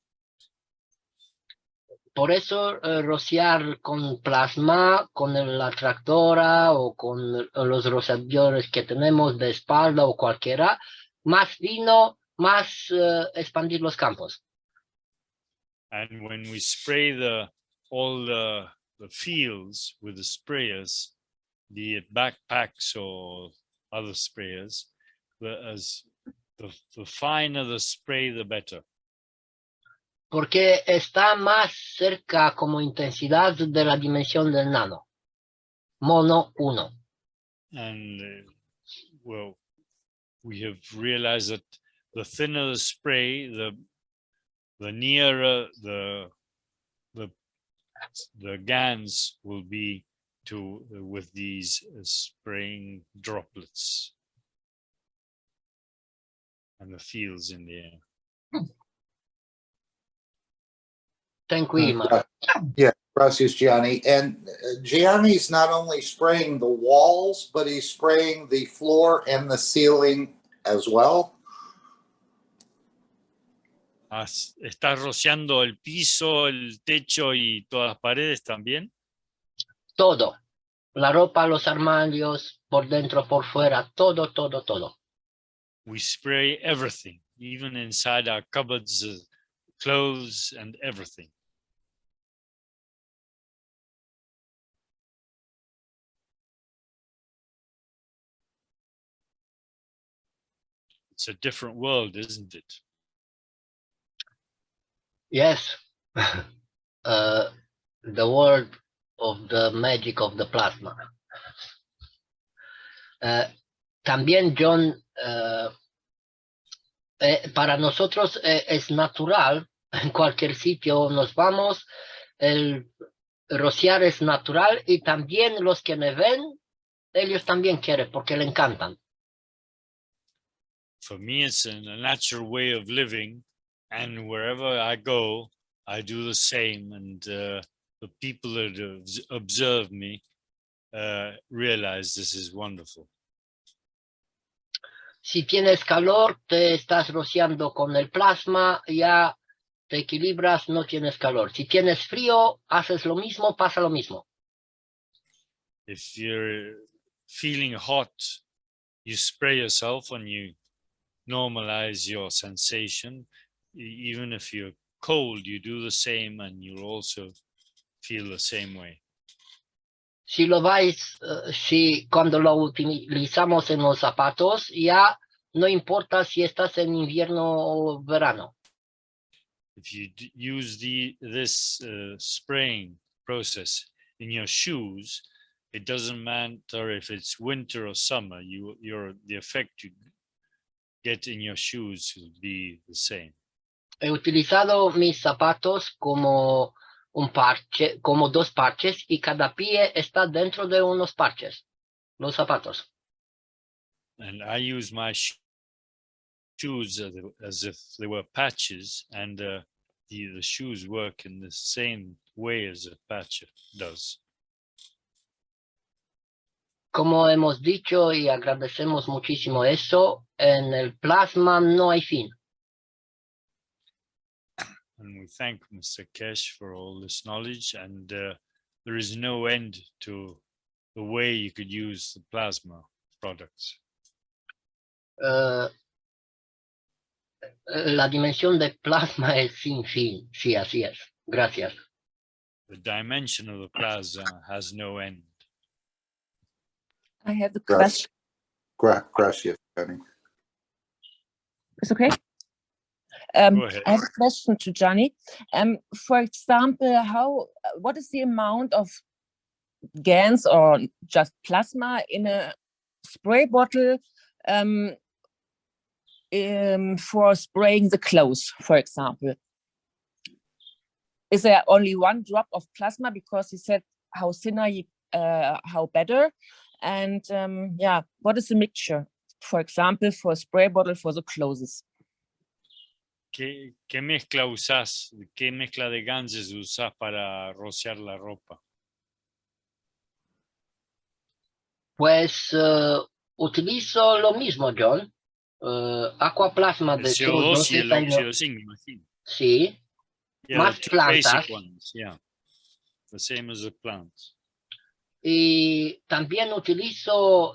Por eso rociar con plasma, con la tractora o con los rociadores que tenemos de espalda o cualquiera, más fino, más expandir los campos. And when we spray all the fields with the sprayers, be it backpacks or other sprayers, the finer the spray, the better. Porque está más cerca como intensidad de la dimensión del nano. Mono 1. And well, we have realized that the thinner the spray, the nearer the GANs will be to with these spraying droplets and the fields in the air. Thank you, Imar. Yeah, gracias, Gianni. And Gianni's not only spraying the walls, but he's spraying the floor and the ceiling as well. ¿Estás rociando el piso, el techo y todas las paredes también? Todo. La ropa, los armarios, por dentro, por fuera, todo, todo, todo. We spray everything, even inside our cupboards, clothes and everything. It's a different world, isn't it? Yes. The world of the magic of the plasma. También, John, para nosotros es natural, en cualquier sitio nos vamos, el rociar es natural y también los que me ven, ellos también quieren porque le encantan. For me, it's a natural way of living, and wherever I go, I do the same. And the people that observe me realize this is wonderful. Si tienes calor, te estás rociando con el plasma, ya te equilibras, no tienes calor. Si tienes frío, haces lo mismo, pasa lo mismo. If you're feeling hot, you spray yourself and you normalize your sensation. Even if you're cold, you do the same and you'll also feel the same way. Si lo vais, si cuando lo utilizamos en los zapatos, ya no importa si estás en invierno o verano. If you use this spraying process in your shoes, it doesn't matter if it's winter or summer. The effect you get in your shoes will be the same. He utilizado mis zapatos como un parche, como dos parches, y cada pie está dentro de unos parches, los zapatos. And I use my shoes as if they were patches, and the shoes work in the same way as a patch does. Como hemos dicho y agradecemos muchísimo eso, en el plasma no hay fin. And we thank Mr. Kesh for all this knowledge, and there is no end to the way you could use the plasma products. La dimensión de plasma es sin fin, sí, así es. Gracias. The dimension of the plasma has no end. I have a question. Gracias, Gianni. It's okay. Go ahead. I have a question to Gianni. For example, what is the amount of GANs or just plasma in a spray bottle for spraying the clothes, for example? Is there only one drop of plasma? Because he said how thinner, how better. And yeah, what is the mixture? For example, for a spray bottle for the clothes. ¿Qué mezcla usás? ¿Qué mezcla de ganses usás para rociar la ropa? Pues utilizo lo mismo, John. Aquaplasma El de CO2 y el CO2 óxido de zinc, me imagino. Sí. Yeah, Más the two plantas. basic ones, yeah. The same as the plants. Y también utilizo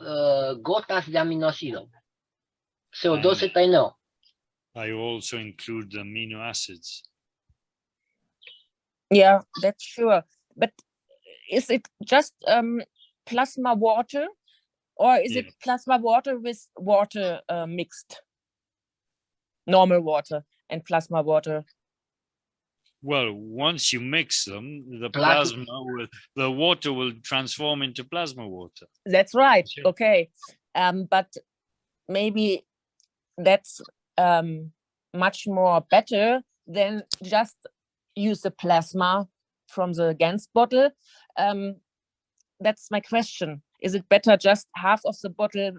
gotas de aminoácido. CO2 ZNO. I also include the amino acids. Yeah, that's sure. But is it just plasma water, or is it plasma water with water mixed? Normal water and plasma water. Well, once you mix them, the water will transform into plasma water. That's right. Sure. Okay, but maybe that's much more better than just use the plasma from the Gans bottle. That's my question. Is it better just half of the bottle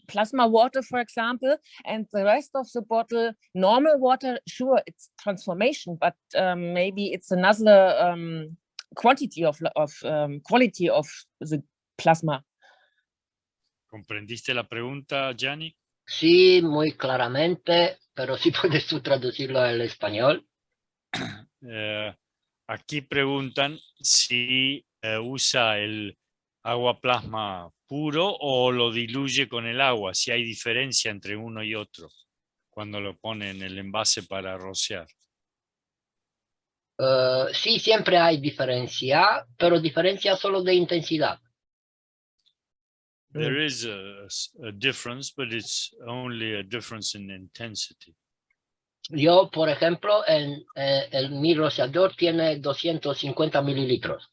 plasma water, for example, and the rest of the bottle normal water? Sure, it's transformation, but maybe it's another quality of the plasma. ¿Comprendiste la pregunta, Giani? Sí, muy claramente, pero sí puedes tú traducirlo al español. Aquí preguntan si usa el agua plasma puro o lo diluye con el agua, si hay diferencia entre uno y otro cuando lo pone en el envase para rociar. Sí, siempre hay diferencia, pero diferencia solo de intensidad. There is a difference, but it's only a difference in intensity. Yo, por ejemplo, mi rociador tiene 250 mililitros.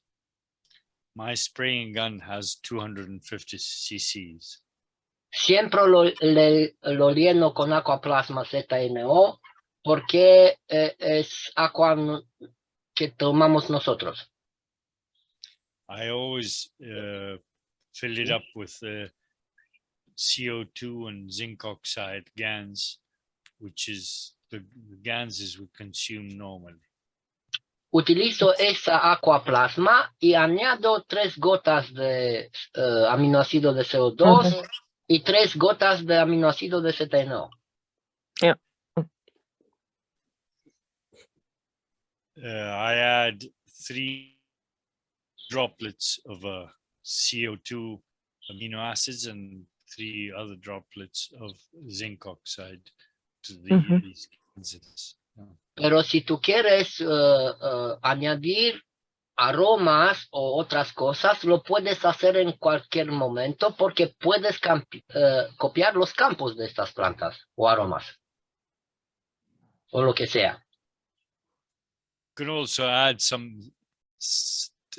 My spraying gun has 250 cc's. Siempre lo lleno con aquaplasma ZNO porque es agua que tomamos nosotros. I always fill it up with CO2 and zinc oxide GANs, which is the GANs we consume normally. Utilizo esa aquaplasma y añado 3 gotas de aminoácido de CO2 y 3 gotas de aminoácido de ZNO. Yeah. I add 3 droplets of CO2 amino acids and 3 other droplets of zinc oxide to these gases. Pero si tú quieres añadir aromas o otras cosas, lo puedes hacer en cualquier momento porque puedes copiar los campos de estas plantas o aromas o lo que sea. You can also add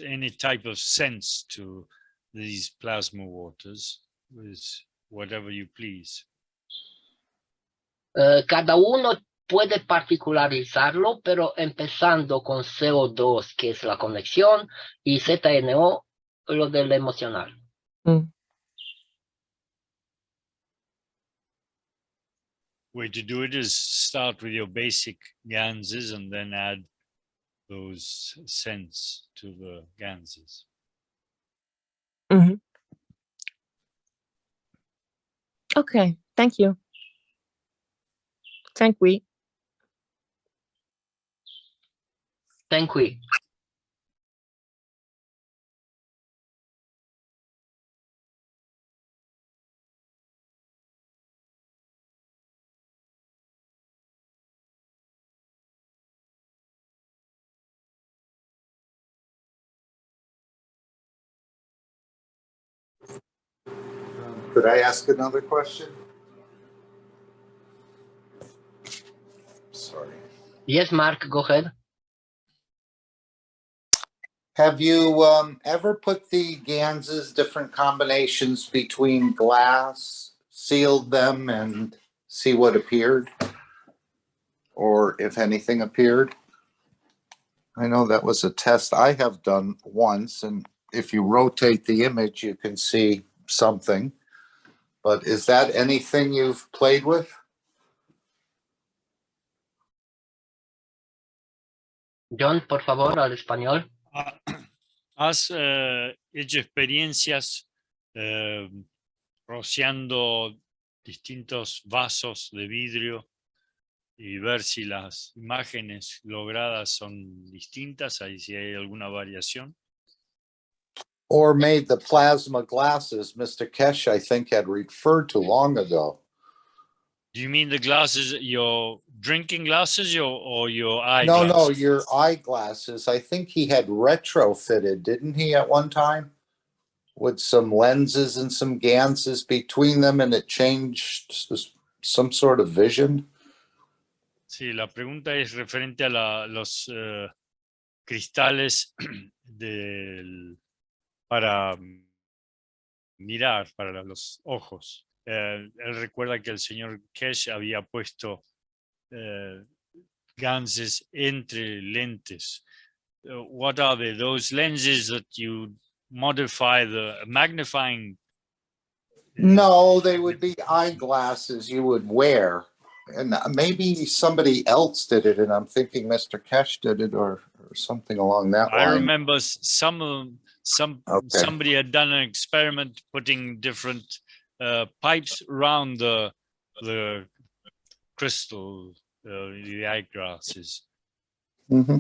any type of scents to these plasma waters with whatever you please. Cada uno puede particularizarlo, pero empezando con CO2, que es la conexión, y ZNO, lo del emocional. Way to do it is start with your basic ganses and then add those scents to the ganses. Okay, thank you. Thank we. Thank you. Could I ask another question? Sorry. Yes, Mark, go ahead. Have you ever put the Ganses different combinations between glass, sealed them and see what appeared? Or if anything appeared? I know that was a test I have done once, and if you rotate the image, you can see something. But is that anything you've played with? John, por favor, al español. ¿Has hecho experiencias rociando distintos vasos de vidrio y ver si las imágenes logradas son distintas, ahí si hay alguna variación? Or made the plasma glasses Mr. Kesh, I think, had referred to long ago. Do you mean the glasses, your drinking glasses or your eye No, glasses? your eyeglasses. I think he had retrofitted, didn't he, at one time? With some lenses and some ganses between them, and it changed some sort of vision. Sí, la pregunta es referente a los cristales para mirar, para los ojos. Él recuerda que el señor Kesh había puesto ganses entre lentes. What are those lenses that you modify the magnifying? No, they would be eyeglasses you would wear. And maybe somebody else did it, and I'm thinking Mr. Kesh did it or something along that line. I remember somebody had done an experiment putting different pipes around the crystal, the eyeglasses. Mm-hmm.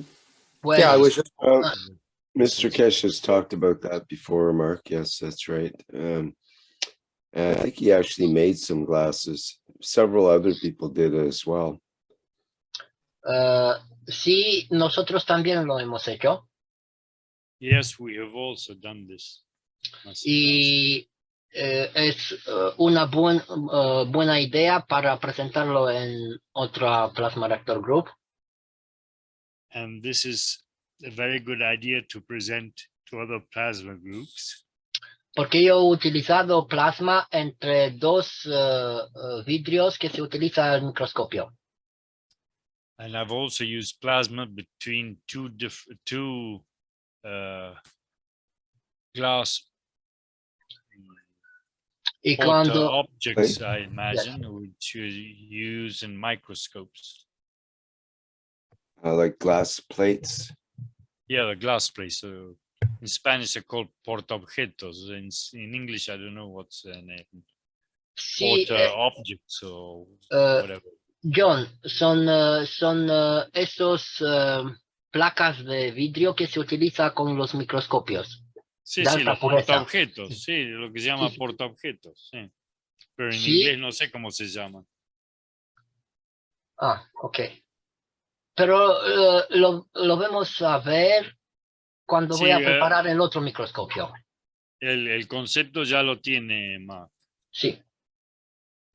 Well, Yeah, I was just Mr. Kesh has talked about that before, Mark. Yes, that's right. And I think he actually made some glasses. Several other people did it as well. sí, nosotros también lo hemos hecho. Yes, we have also done this. Y es una buena idea para presentarlo en otra Plasma Reactor Group. And this is a very good idea to present to other plasma groups. Porque yo he utilizado plasma entre dos vidrios que se utiliza el microscopio. And I've also used plasma between two glass Y cuando objects, I imagine, which you use in microscopes. Like glass plates. Yeah, the glass plates. So in Spanish, they're called portaobjetos. In English, I don't know what's the name. sí, Porta objects or whatever. John, son esos placas de vidrio que se utiliza con los microscopios. Sí, de sí, alta los pureza. portaobjetos, sí, lo que se llama Sí, sí. portaobjetos, sí. Pero en Sí. inglés no sé cómo se llaman. Ah, ok. Pero lo vamos a ver cuando Sí, voy a preparar el otro microscopio. El concepto ya lo tiene Mark. Sí.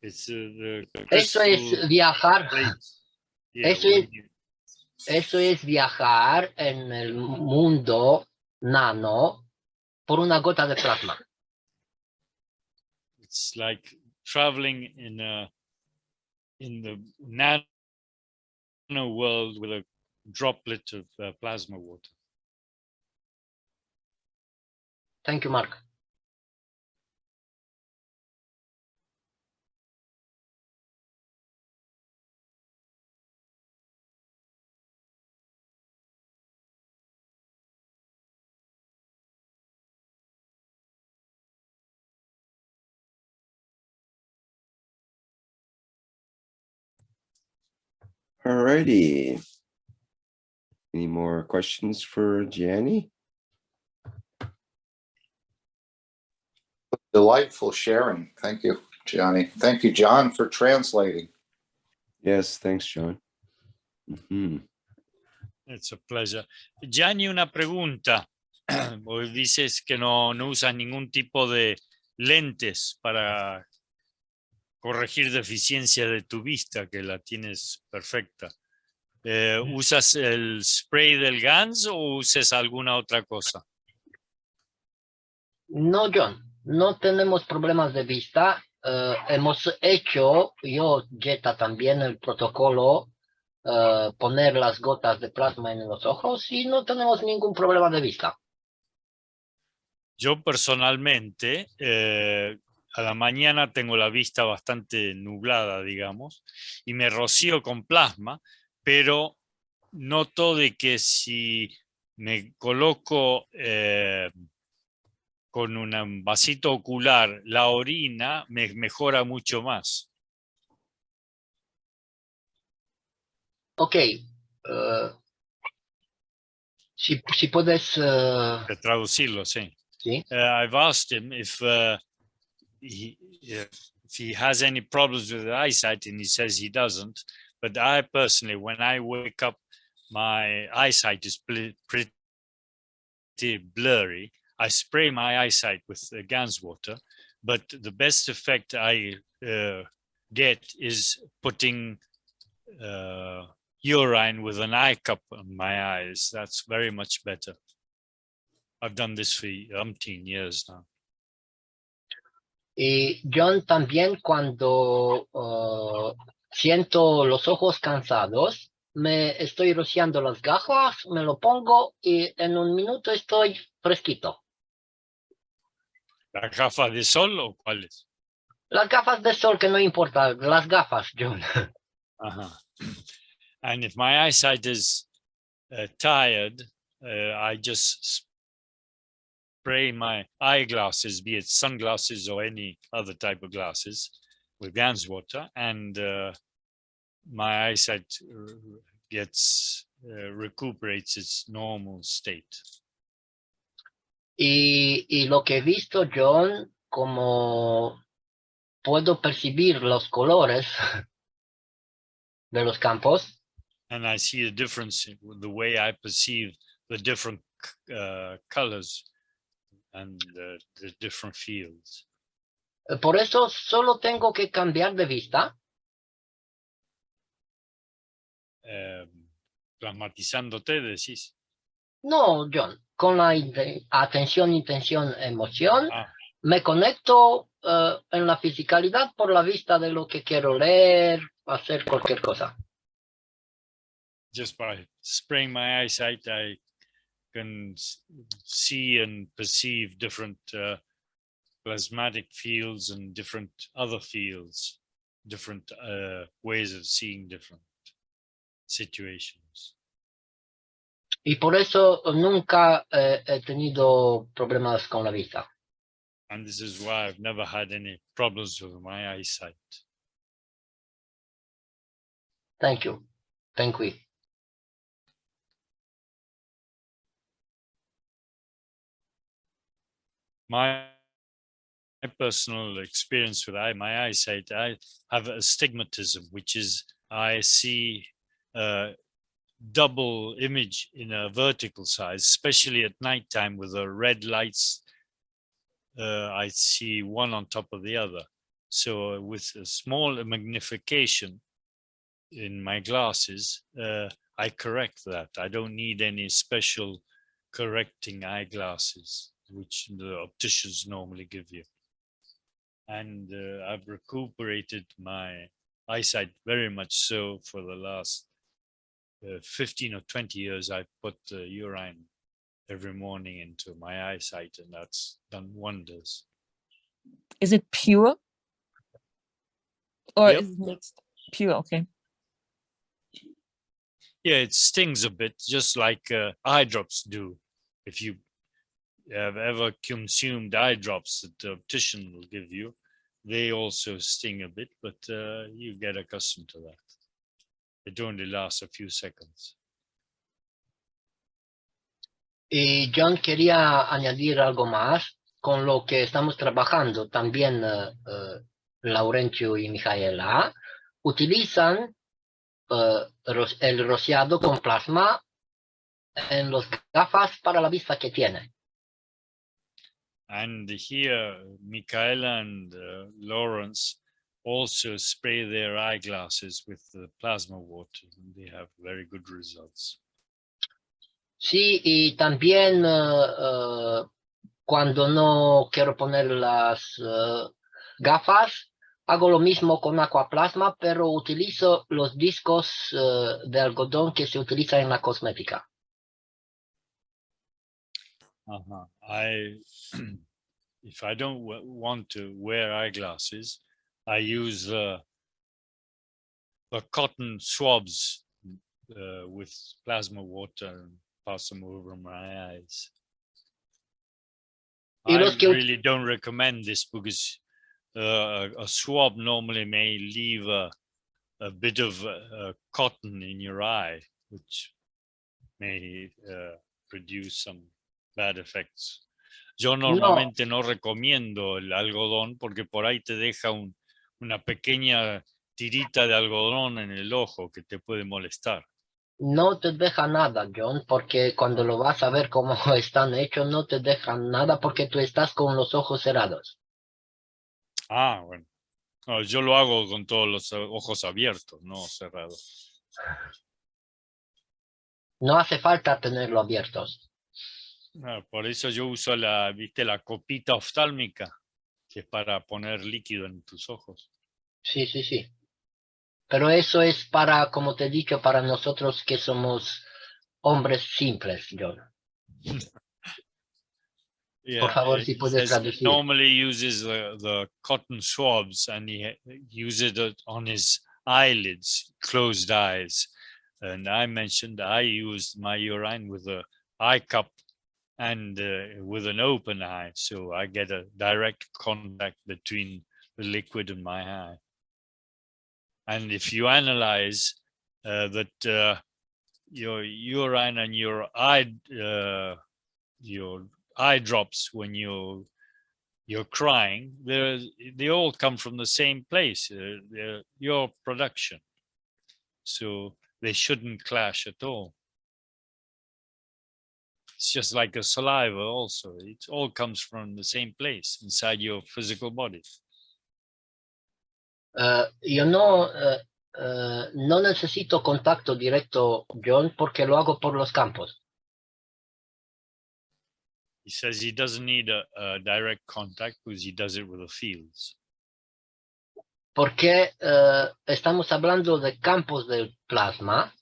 It's, the Eso es crystal viajar. plates. Yeah, Eso es viajar en el mundo nano por una gota de plasma. it's like traveling in the nano world with a droplet of plasma water. Thank you, Mark. Alrighty. Any more questions for Giani? delightful sharing. Thank you, Gianni. Thank you, John, for translating. Yes, thanks, John. Mhm. It's a pleasure. Gianni, una pregunta. Vos dices que no usas ningún tipo de lentes para corregir deficiencias de tu vista, que la tienes perfecta. ¿Usas el spray del GANS o usas alguna otra cosa? No, John, no tenemos problemas de vista. hemos hecho, yo, Jetta, también el protocolo, poner las gotas de plasma en los ojos y no tenemos ningún problema de vista. Yo personalmente, a la mañana tengo la vista bastante nublada, digamos, y me rocío con plasma, pero noto de que si me coloco con un vasito ocular la orina, me mejora mucho más. Ok, si puedes... De traducirlo, sí. ¿sí? I've asked him if he has any problems with the eyesight, and he says he doesn't. But I personally, when I wake up, my eyesight is pretty blurry. I spray my eyesight with Gans water, but the best effect I get is putting urine with an eye cup on my eyes. That's very much better. I've done this for umpteen years now. Y John, también cuando siento los ojos cansados, me estoy rociando las gafas, me lo pongo y en un minuto estoy fresquito. ¿La gafa de sol o cuáles? Las gafas de sol, que no importa, las gafas, John. And if my eyesight is tired, I just spray my eyeglasses, be it sunglasses or any other type of glasses, with Gans water, and my eyesight recuperates its normal state. Y lo que he visto, John, como puedo percibir los colores de los campos, And I see a difference in the way I perceive the different colors and the different fields. por eso solo tengo que cambiar de vista. Plasmatizándote, decís. No, John, con la atención, intención, emoción, Ah. me conecto en la fisicalidad por la vista de lo que quiero leer, hacer cualquier cosa. Just by spraying my eyesight, I can see and perceive different plasmatic fields and different other fields, different ways of seeing different situations. Y por eso nunca he tenido problemas con la vista. And this is why I've never had any problems with my eyesight. Thank you. Thank you. My personal experience with my eyesight, I have astigmatism, which is I see double image in a vertical size, especially at nighttime with the red lights. I see one on top of the other. So with a small magnification in my glasses, I correct that. I don't need any special correcting eyeglasses, which the opticians normally give you. And I've recuperated my eyesight very much so for the last 15 or 20 years. I put urine every morning into my eyesight, and that's done wonders. Is it pure? Or Yep. is it mixed? Pure, okay. Yeah, it stings a bit, just like eye drops do. If you have ever consumed eye drops that the optician will give you, they also sting a bit, but you get accustomed to that. It only lasts a few seconds. Y John, quería añadir algo más con lo que estamos trabajando. También Laurentiu y Mijaela utilizan el rociado con plasma en las gafas para la vista que tiene. And here, Michaela and Lawrence also spray their eyeglasses with the plasma water, and they have very good results. Sí, y también cuando no quiero poner las gafas, hago lo mismo con aquaplasma, pero utilizo los discos de algodón que se utilizan en la cosmética. If I don't want to wear eyeglasses, I use the cotton swabs with plasma water and pass them over my eyes. Y I los que really don't recommend this because a swab normally may leave a bit of cotton in your eye, which may produce some bad effects. Yo normalmente no recomiendo el algodón porque por ahí te deja una pequeña tirita de algodón en el ojo que te puede molestar. no te deja nada, John, porque cuando lo vas a ver cómo están hechos, no te dejan nada porque tú estás con los ojos cerrados. Ah, bueno. No, yo lo hago con todos los ojos abiertos, no cerrados. No hace falta tenerlo abiertos. Por eso yo uso la copita oftálmica, que es para poner líquido en tus ojos. Sí, sí, sí. Pero eso es para, como te he dicho, para nosotros que somos hombres simples, John. Por favor, si puedes traducir. Normally uses the cotton swabs and he uses it on his eyelids, closed eyes. And I mentioned I used my urine with a eye cup and with an open eye, so I get a direct contact between the liquid and my eye. And if you analyze that your urine and your eye drops when you're crying, they all come from the same place, your production. So they shouldn't clash at all. It's just like a saliva also. It all comes from the same place inside your physical body. Yo no necesito contacto directo, John, porque lo hago por los campos. He says he doesn't need a direct contact because he does it with the fields. Porque estamos hablando de campos del plasma.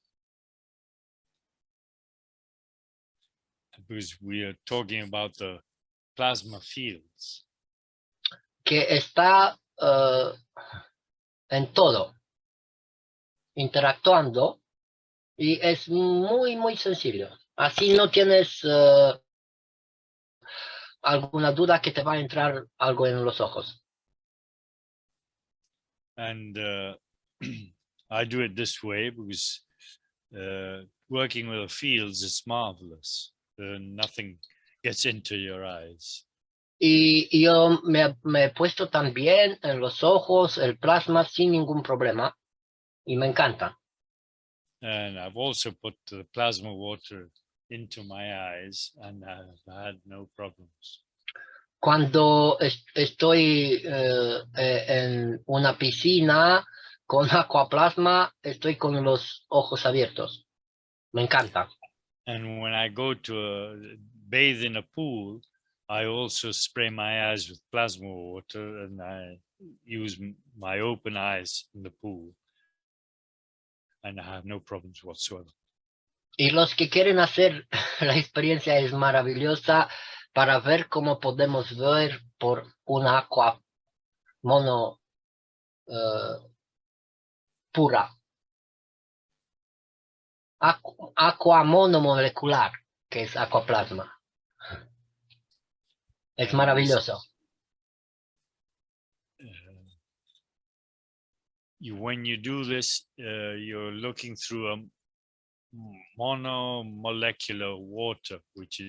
Because we are talking about the plasma fields. Que está en todo, interactuando, y es muy, muy sencillo. Así no tienes alguna duda que te va a entrar algo en los ojos. And I do it this way because working with the fields is marvelous. Nothing gets into your eyes. Y yo me he puesto también en los ojos el plasma sin ningún problema, y me encanta. And I've also put the plasma water into my eyes and I've had no problems. Cuando estoy en una piscina con aquaplasma, estoy con los ojos abiertos. Me encanta. And when I go to bathe in a pool, I also spray my eyes with plasma water and I use my open eyes in the pool. And I have no problems whatsoever. Y los que quieren hacer, la experiencia es maravillosa para ver cómo podemos ver por una agua mono pura. Agua monomolecular, que es aquaplasma. Es maravilloso. When you do this, you're looking through a monomolecular water, which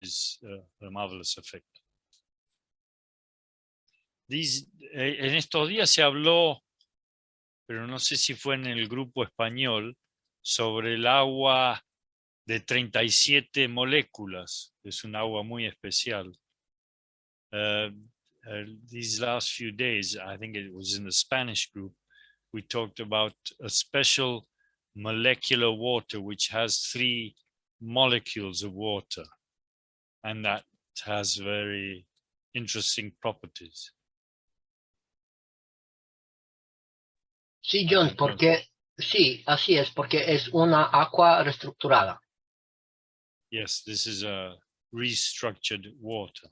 is a marvelous effect. En estos días se habló, pero no sé si fue en el grupo español, sobre el agua de 37 moléculas. Es un agua muy especial. These last few days, I think it was in the Spanish group, we talked about a special molecular water which has 3 molecules of water, and that has very interesting properties. Sí, John, porque sí, así es, porque es una agua reestructurada. Yes, this is a restructured water.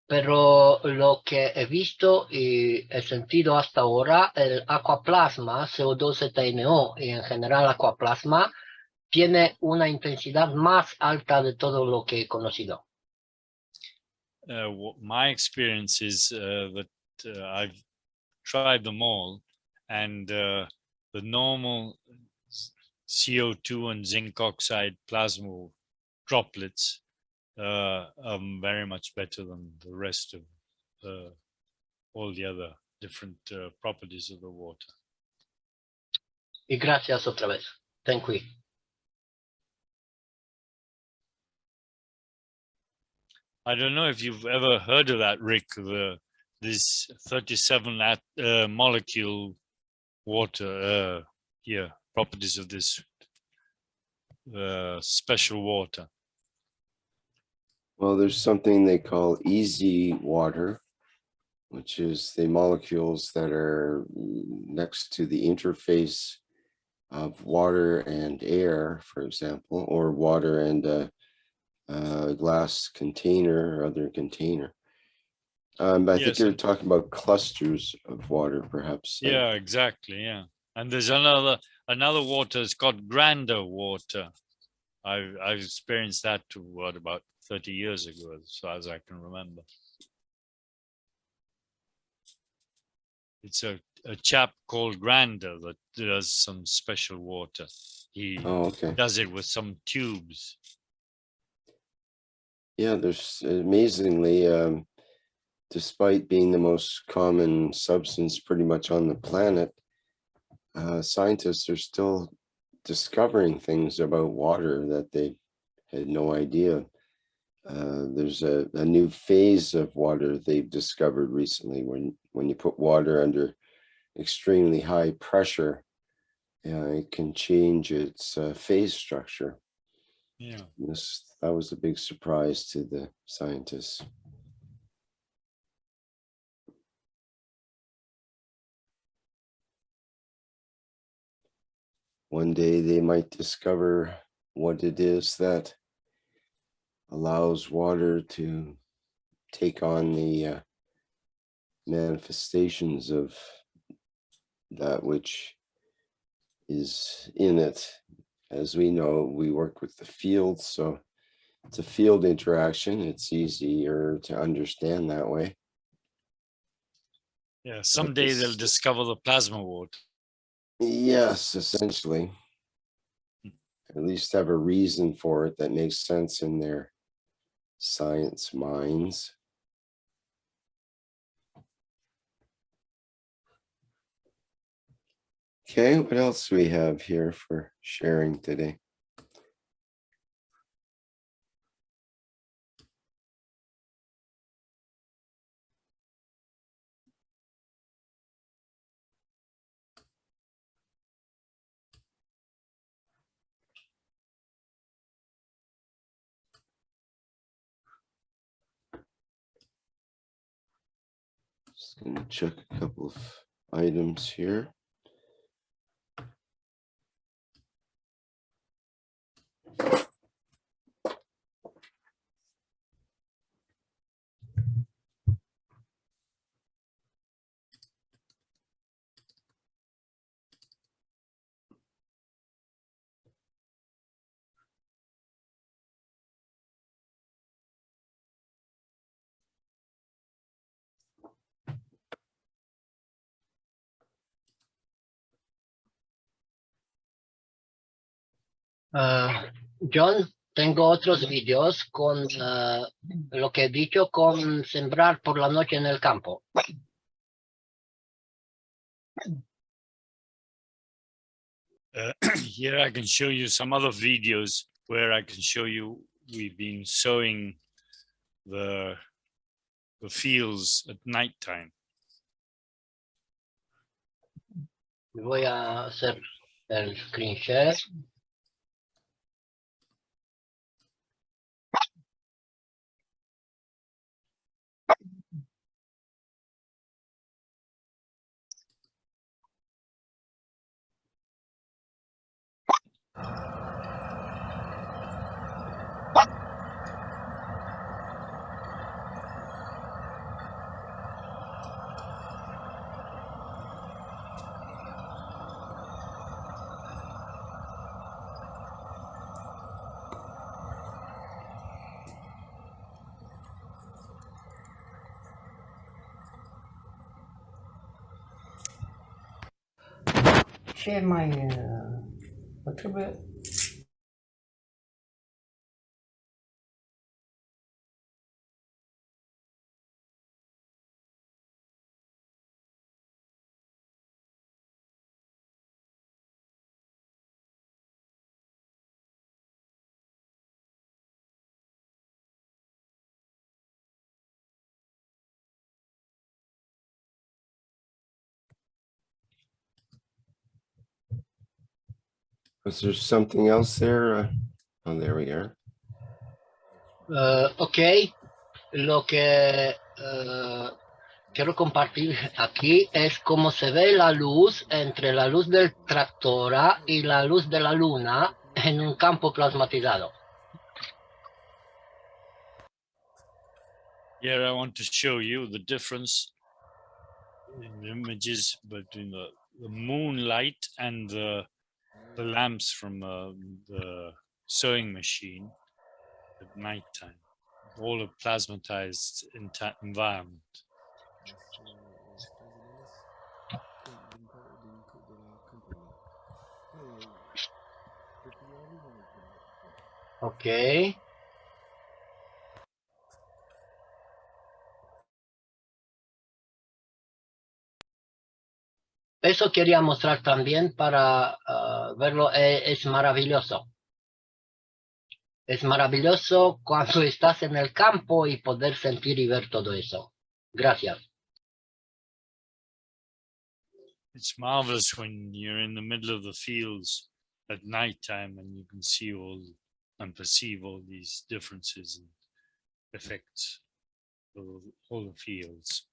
Pero lo que he visto y he sentido hasta ahora, el aquaplasma, CO2-ZNO y en general aquaplasma, tiene una intensidad más alta de todo lo que he conocido. My experience is that I've tried them all, and the normal CO2 and zinc oxide plasma droplets are very much better than the rest of all the other different properties of the water. Y gracias otra vez. Thank you. I don't know if you've ever heard of that, Rick, this 37 molecule water here, properties of this special water. Well, there's something they call easy water, which is the molecules that are next to the interface of water and air, for example, or water and a glass container or other container. I think Yes, you're talking about clusters of water, perhaps. yeah, exactly. Yeah, and there's another water. It's called grander water. I've experienced that too. What, about 30 years ago, as far as I can remember. It's a chap called Grander that does some special water. He okay. does it with some tubes. Yeah, there's amazingly, despite being the most common substance pretty much on the planet, scientists are still discovering things about water that they had no idea. There's a new phase of water they've discovered recently when you put water under extremely high pressure, it can change its phase structure. Yeah. That was a big surprise to the scientists. One day they might discover what it is that allows water to take on the manifestations of that which is in it. As we know, we work with the field, so it's a field interaction. It's easier to understand that way. Yeah, someday they'll discover the plasma water. Yes, essentially. At least have a reason for it that makes sense in their science minds. Okay, what else do we have here for sharing today? Just going to check a couple of items here. John, tengo otros vídeos con lo que he dicho con sembrar por la noche en el campo. Here I can show you some other videos where I can show you we've been sowing the fields at nighttime. Voy a hacer el screen share. Ce mai... Mă trebuie... Was there something else there? Oh, there we are. Ok, lo que quiero compartir aquí es cómo se ve la luz entre la luz del tractora y la luz de la luna en un campo plasmatizado. Here I want to show you the difference in the images between the moonlight and the lamps from the sewing machine at nighttime. All a plasmatized environment. Ok. Eso quería mostrar también para verlo, es maravilloso. Es maravilloso cuando estás en el campo y poder sentir y ver todo eso. Gracias. It's marvelous when you're in the middle of the fields at nighttime and you can see all and perceive all these differences and effects of all the fields.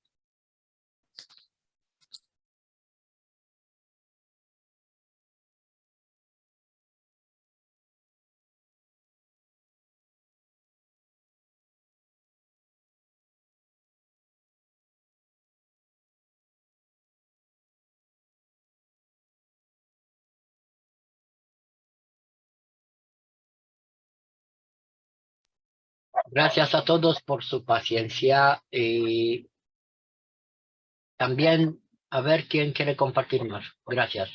Gracias a todos por su paciencia y también a ver quién quiere compartir más. Gracias.